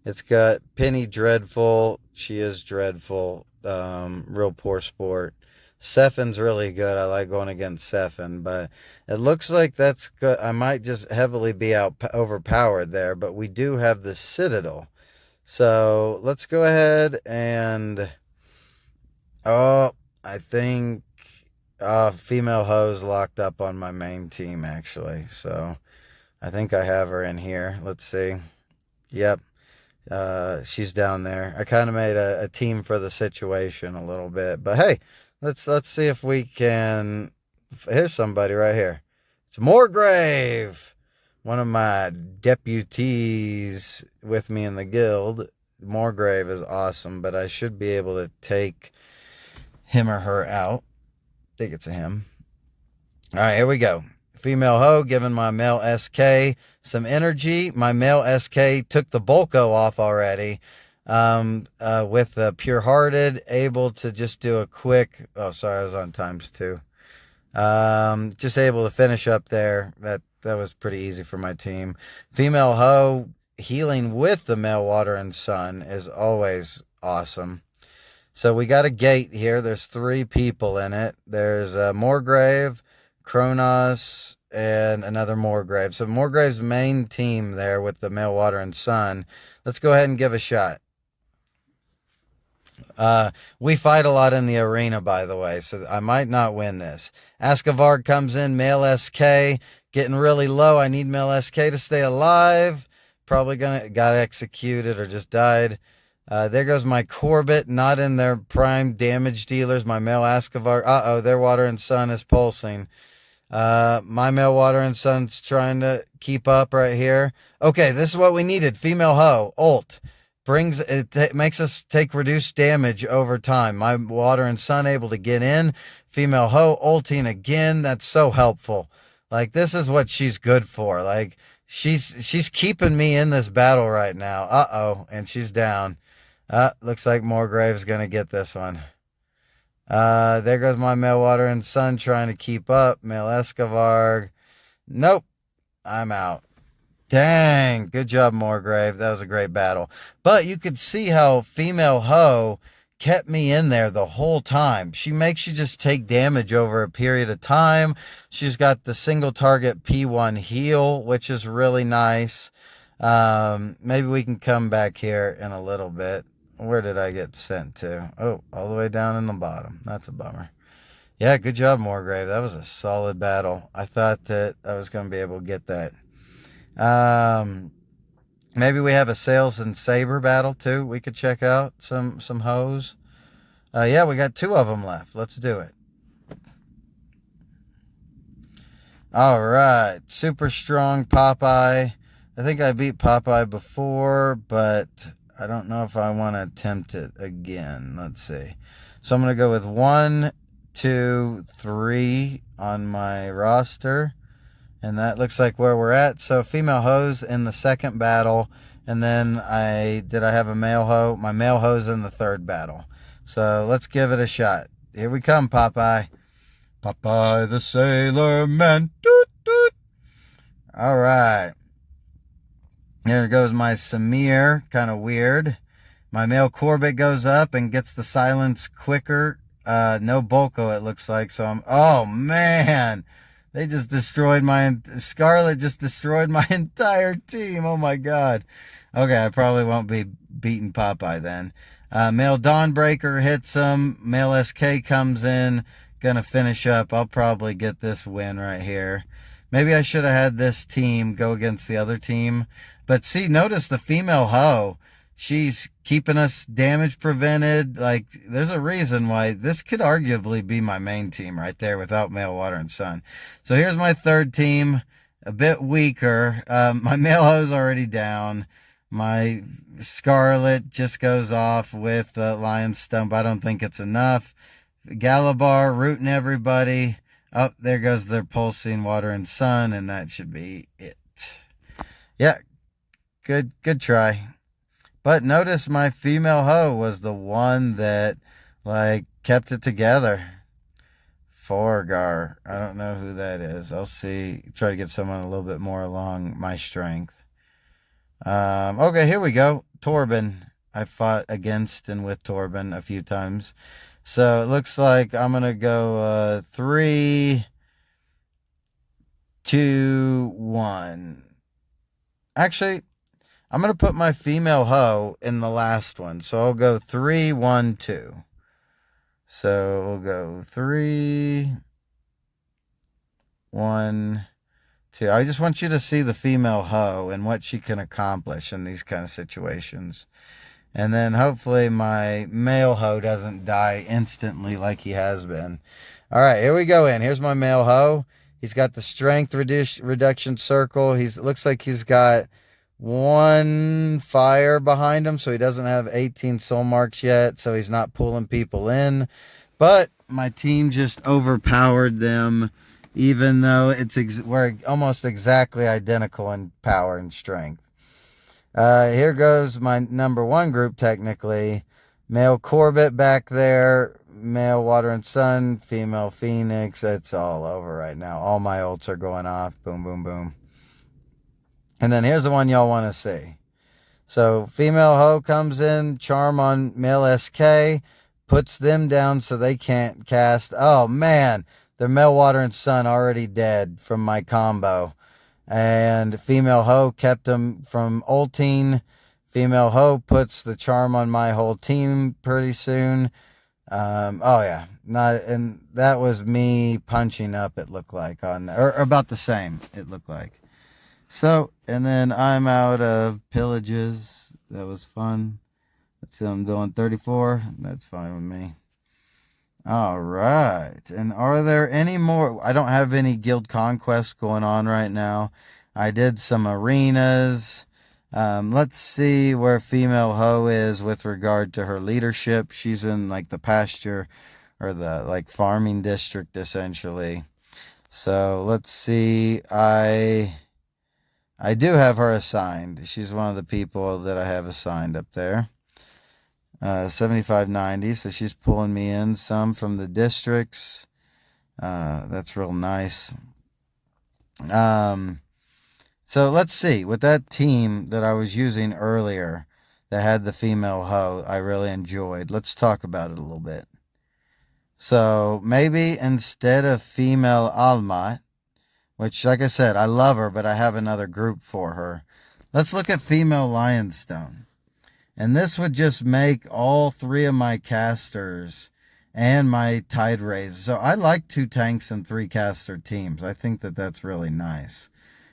It's got Penny Dreadful. She is dreadful. Real poor sport. Sephin's really good. I like going against Sephin, but it looks like that's good. I might just heavily be overpowered there, but we do have the Citadel. So let's go ahead and... Oh, I think female Ho's locked up on my main team, actually. So I think I have her in here. Let's see. Yep. She's down there. I kind of made a team for the situation a little bit, but hey, let's see if we can. Here's somebody right here. It's Morgrave, one of my deputies with me in the guild. Morgrave is awesome, but I should be able to take him or her out. I think it's a him. All right, here we go. Female Ho giving my male SK some energy. My male SK took the Bulko off already. With the Pure Hearted, able to just do a quick... Oh, sorry, I was on ×2. Just able to finish up there. That was pretty easy for my team. Female Ho healing with the male Water and Sun is always awesome. So we got a gate here. There's 3 people in it. There's Moorgrave, Kronos, and another Moorgrave. So Moorgrave's main team there with the male water and sun. Let's go ahead and give a shot. We fight a lot in the arena, by the way, so I might not win this. Askavard comes in, male SK, getting really low. I need male SK to stay alive. Probably got executed or just died. There goes my Corbett, not in their prime damage dealers. My male Askavard. Uh-oh, their water and sun is pulsing. My male water and sun's trying to keep up right here. Okay, this is what we needed. Female Ho, ult. Makes us take reduced damage over time. My water and sun able to get in. Female Ho ulting again. That's so helpful. Like, this is what she's good for. Like, she's keeping me in this battle right now. Uh-oh, and she's down. Looks like Moorgrave's gonna get this one. There goes my male water and sun trying to keep up. Male Escavarg. Nope. I'm out. Dang. Good job, Moorgrave. That was a great battle. But you could see how female Ho kept me in there the whole time. She makes you just take damage over a period of time. She's got the single target P1 heal, which is really nice. Maybe we can come back here in a little bit. Where did I get sent to? Oh, all the way down in the bottom. That's a bummer. Yeah, good job, Moorgrave. That was a solid battle. I thought that I was going to be able to get that. Maybe we have a Sails and Saber battle, too. We could check out some hoes. Yeah, we got 2 of them left. Let's do it. All right. Super strong Popeye. I think I beat Popeye before, but I don't know if I want to attempt it again. Let's see. So I'm going to go with 1, 2, 3 on my roster. And that looks like where we're at. So female hoes in the second battle. And then did I have a male hoe? My male hoe's in the third battle. So let's give it a shot. Here we come, Popeye. Popeye the Sailor Man. Doot, doot. All right. There goes my Samir, kind of weird. My male Corbett goes up and gets the silence quicker. No Bolko, it looks like. So oh man, they just destroyed Scarlet just destroyed my entire team. Oh my God. Okay, I probably won't be beating Popeye then. Male Dawnbreaker hits him. Male SK comes in, gonna finish up. I'll probably get this win right here. Maybe I should have had this team go against the other team. But see, notice the female Ho. She's keeping us damage prevented. Like, there's a reason why this could arguably be my main team right there without male water and sun. So here's my third team. A bit weaker. My male Ho's already down. My Scarlet just goes off with Lion Stump. I don't think it's enough. Galabar rooting everybody. Oh, there goes their pulsing water and sun, and that should be it. Yeah, good try. But notice my female Ho was the one that, like, kept it together. Forgar. I don't know who that is. I'll see. Try to get someone a little bit more along my strength. Okay, here we go. Torben. I fought against and with Torben a few times. So it looks like I'm going to go 3, 2, 1. Actually, I'm going to put my female Ho in the last one. So I'll go 3, 1, 2. So we'll go 3, 1, 2. I just want you to see the female Ho and what she can accomplish in these kind of situations. And then hopefully my male Ho doesn't die instantly like he has been. All right, here we go in. Here's my male Ho. He's got the strength reduction circle. Looks like he's got 1 fire behind him, so he doesn't have 18 soul marks yet, so he's not pulling people in. But my team just overpowered them, even though we're almost exactly identical in power and strength. Here goes my number 1 group, technically. Male Corbett back there. Male Water and Sun. Female Phoenix. It's all over right now. All my ults are going off. Boom, boom, boom. And then here's the one y'all want to see. So female Ho comes in. Charm on male SK. puts them down so they can't cast. Oh man, the male water and sun already dead from my combo. And female hoe kept them from ulting. Female hoe puts the charm on my whole team pretty soon. Oh yeah, not, and that was me punching up. It looked like on, or about the same. It looked like. So, and then I'm out of pillages. That was fun. Let's see, I'm doing 34. That's fine with me. All right. And are there any more? I don't have any guild conquests going on right now. I did some arenas. Let's see where female hoe is with regard to her leadership. She's in like the pasture or the like farming district essentially. So let's see. I do have her assigned. She's one of the people that I have assigned up there. 7590, so she's pulling me in some from the districts. That's real nice. So let's see. With that team that I was using earlier that had the female hoe, I really enjoyed. Let's talk about it a little bit. So maybe instead of female Almat, which, like I said, I love her, but I have another group for her. Let's look at female Lionstone. And this would just make all three of my casters and my Tide Rays. So I like 2 tanks and 3 caster teams. I think that that's really nice.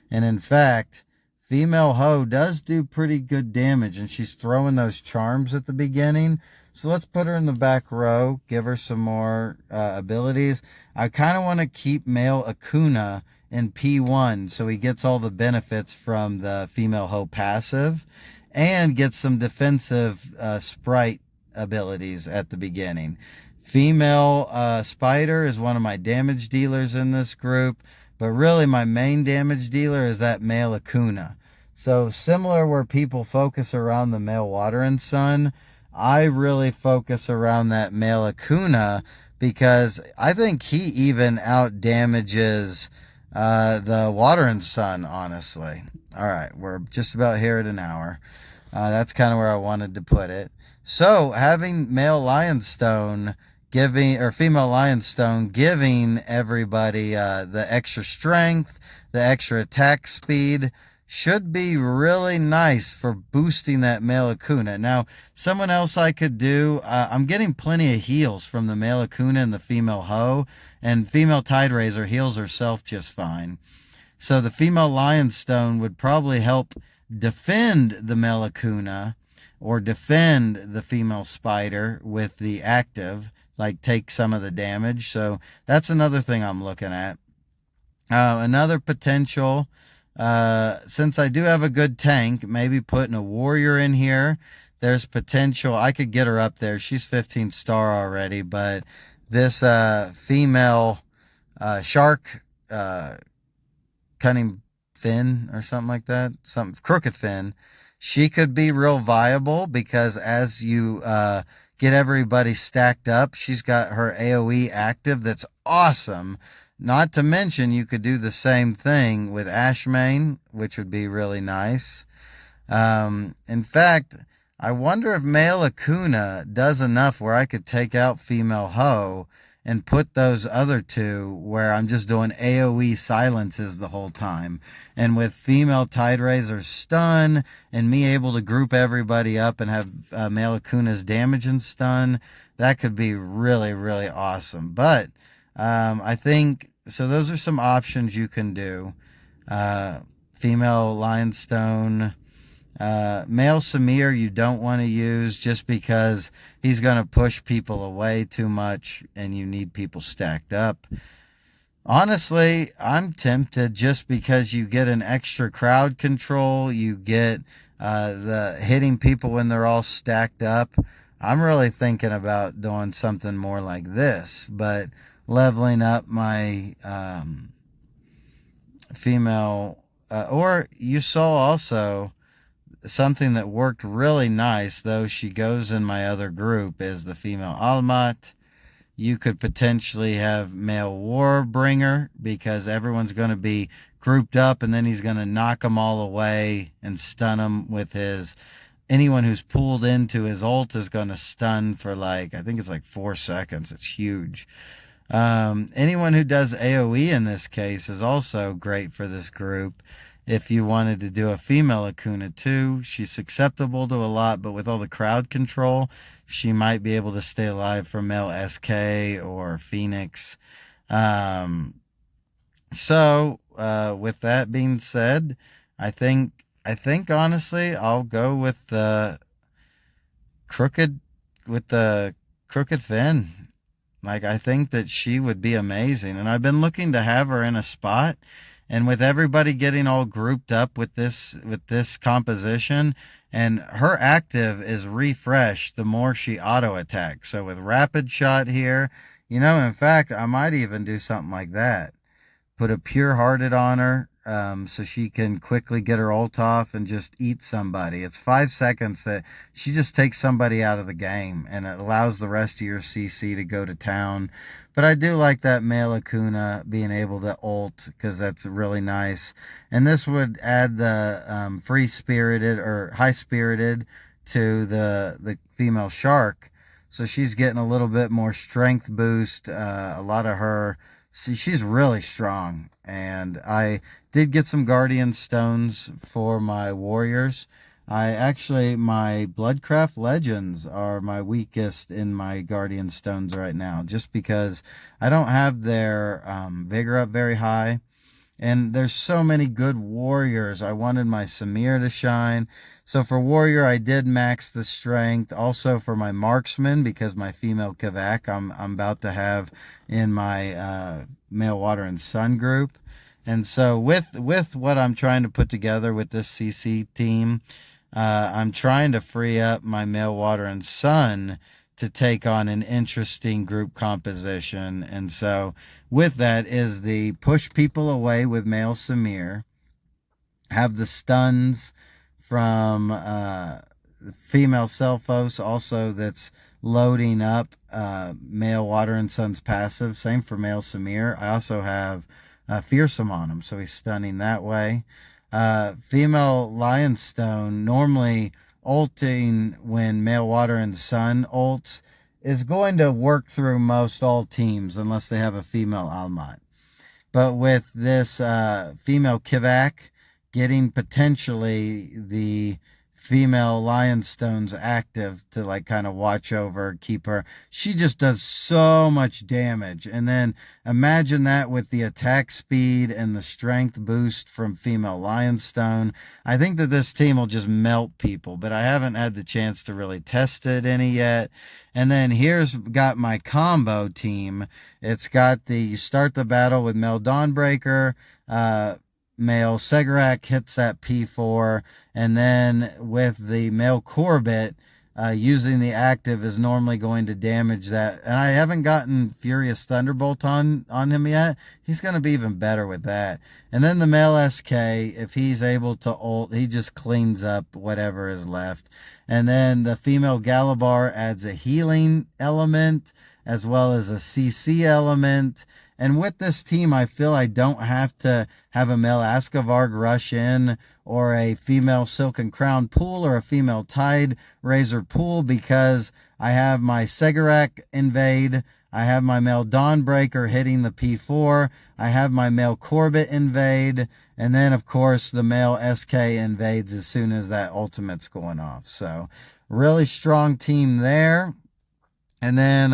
And in fact, female hoe does do pretty good damage, and she's throwing those charms at the beginning. So let's put her in the back row, give her some more abilities. I kind of want to keep male Akuna in P1 so he gets all the benefits from the female hoe passive and gets some defensive sprite abilities at the beginning. Female Spider is one of my damage dealers in this group, but really my main damage dealer is that male Akuna. So similar where people focus around the male Water and Sun, I really focus around that male Akuna because I think he even out damages the Water and Sun, honestly. All right, we're just about here at an hour. That's kind of where I wanted to put it. So having male Lionstone giving, or female Lionstone giving everybody the extra strength, the extra attack speed should be really nice for boosting that male Akuna. Now, someone else I could do, I'm getting plenty of heals from the male Akuna and the female hoe, and female Tide Razor heals herself just fine. So the female Lionstone would probably help defend the male Akuna or defend the female Spider with the active, like take some of the damage. So that's another thing I'm looking at. Another potential, since I do have a good tank, maybe putting a warrior in here. There's potential. I could get her up there. She's 15 star already, but this female shark, cunning fin or something like that, something crooked fin, she could be real viable because as you get everybody stacked up, she's got her AoE active that's awesome. Not to mention you could do the same thing with Ashmane, which would be really nice. In fact, I wonder if male Akuna does enough where I could take out female hoe and put those other two where I'm just doing AoE silences the whole time. And with female Tide Razor stun and me able to group everybody up and have male Akuna's damage and stun, that could be really, really awesome. But I think, so those are some options you can do. Female Lionstone. Male Samir you don't want to use just because he's going to push people away too much and you need people stacked up. Honestly, I'm tempted just because you get an extra crowd control, you get the hitting people when they're all stacked up. I'm really thinking about doing something more like this, but leveling up my female, or you saw also something that worked really nice, though she goes in my other group, is the female Almat. You could potentially have male Warbringer because everyone's going to be grouped up and then he's going to knock them all away and stun them with his anyone who's pulled into his ult is going to stun for I think it's 4 seconds. It's huge. Anyone who does AoE in this case is also great for this group. If you wanted to do a female Akuna too, she's susceptible to a lot, but with all the crowd control, she might be able to stay alive for male SK or Phoenix. With that being said, I think honestly, I'll go with the crooked Finn. I think that she would be amazing, and I've been looking to have her in a spot. And with everybody getting all grouped up with this composition, and her active is refreshed the more she auto attacks. So with rapid shot here, in fact, I might even do something like that. Put a pure hearted on her, so she can quickly get her ult off and just eat somebody. It's 5 seconds that she just takes somebody out of the game, and it allows the rest of your CC to go to town. But I do like that male Akuna being able to ult, because that's really nice. And this would add the free spirited or high spirited to the female shark, so she's getting a little bit more strength boost. A lot of her, see, she's really strong. And I did get some Guardian Stones for my warriors. My Bloodcraft Legends are my weakest in my Guardian Stones right now, just because I don't have their vigor up very high. And there's so many good warriors. I wanted my Samir to shine. So for warrior, I did max the strength. Also for my marksman, because my female Kavak I'm about to have in my male water and sun group. And so with what I'm trying to put together with this CC team, I'm trying to free up my male water and sun to take on an interesting group composition. And so with that is the push people away with male Samir, have the stuns from female Selphos also that's loading up male water and sun's passive. Same for male Samir. I also have fearsome on him, so he's stunning that way. Female Lionstone normally ulting when male water and sun ults is going to work through most all teams unless they have a female Almat. But with this female Kivak getting potentially the female Lionstones active to kind of watch over, keep her, she just does so much damage. And then imagine that with the attack speed and the strength boost from female Lionstone. I think that this team will just melt people, but I haven't had the chance to really test it any yet. And then here's got my combo team. It's got you start the battle with male Dawnbreaker, male Segarak hits that P4, and then with the male Corbett, using the active is normally going to damage that. And I haven't gotten Furious Thunderbolt on him yet. He's going to be even better with that. And then the male SK, if he's able to ult, he just cleans up whatever is left. And then the female Galabar adds a healing element as well as a CC element. And with this team, I feel I don't have to have a male Askavarg rush in, or a female Silken Crown pool, or a female Tide Razor pool, because I have my Segarak invade, I have my male Dawnbreaker hitting the P4, I have my male Corbett invade, and then of course the male SK invades as soon as that ultimate's going off. So really strong team there. And then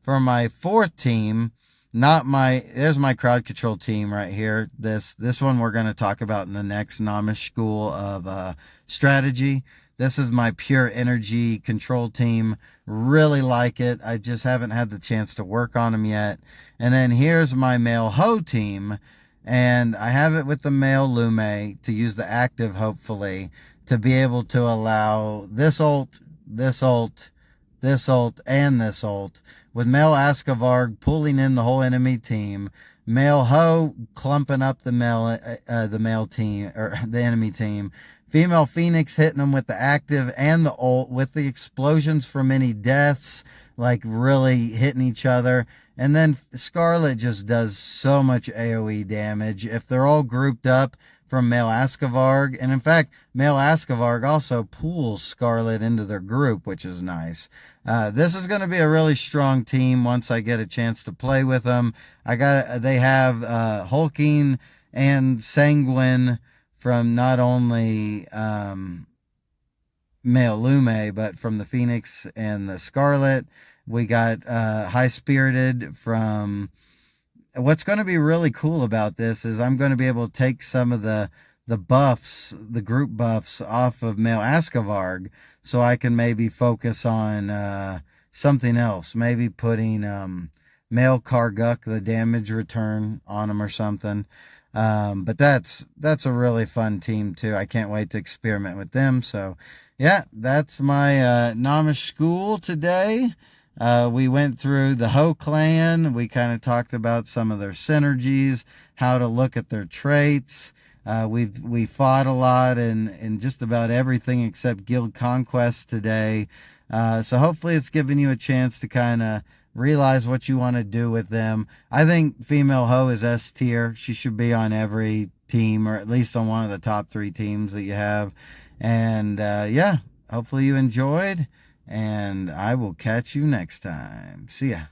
for my fourth team, there's my crowd control team right here. This one we're going to talk about in the next Knowmish school of strategy. This is my pure energy control team. Really like it. I just haven't had the chance to work on them yet. And then here's my male Ho team. And I have it with the male Lume to use the active, hopefully, to be able to allow this ult, this ult, this ult, and this ult, with male Askavarg pulling in the whole enemy team, male Ho clumping up the male team, or the enemy team, female Phoenix hitting them with the active and the ult, with the explosions from any deaths, really hitting each other. And then Scarlet just does so much AoE damage. If they're all grouped up from male Askavarg. And in fact, male Askavarg also pulls Scarlet into their group, which is nice. This is going to be a really strong team once I get a chance to play with them. They have Hulking and Sanguine from not only male Lume, but from the Phoenix and the Scarlet. We got High Spirited from. What's going to be really cool about this is I'm going to be able to take some of the buffs, the group buffs, off of male Askavarg, so I can maybe focus on something else. Maybe putting male Karguk, the damage return, on him or something. But that's a really fun team too. I can't wait to experiment with them. So yeah, that's my Knowmish school today. We went through the Ho clan. We kind of talked about some of their synergies, how to look at their traits. We fought a lot in just about everything except guild conquest today. So hopefully it's given you a chance to kind of realize what you want to do with them. I think female Ho is S tier. She should be on every team, or at least on one of the top 3 teams that you have. And yeah, hopefully you enjoyed. And I will catch you next time. See ya.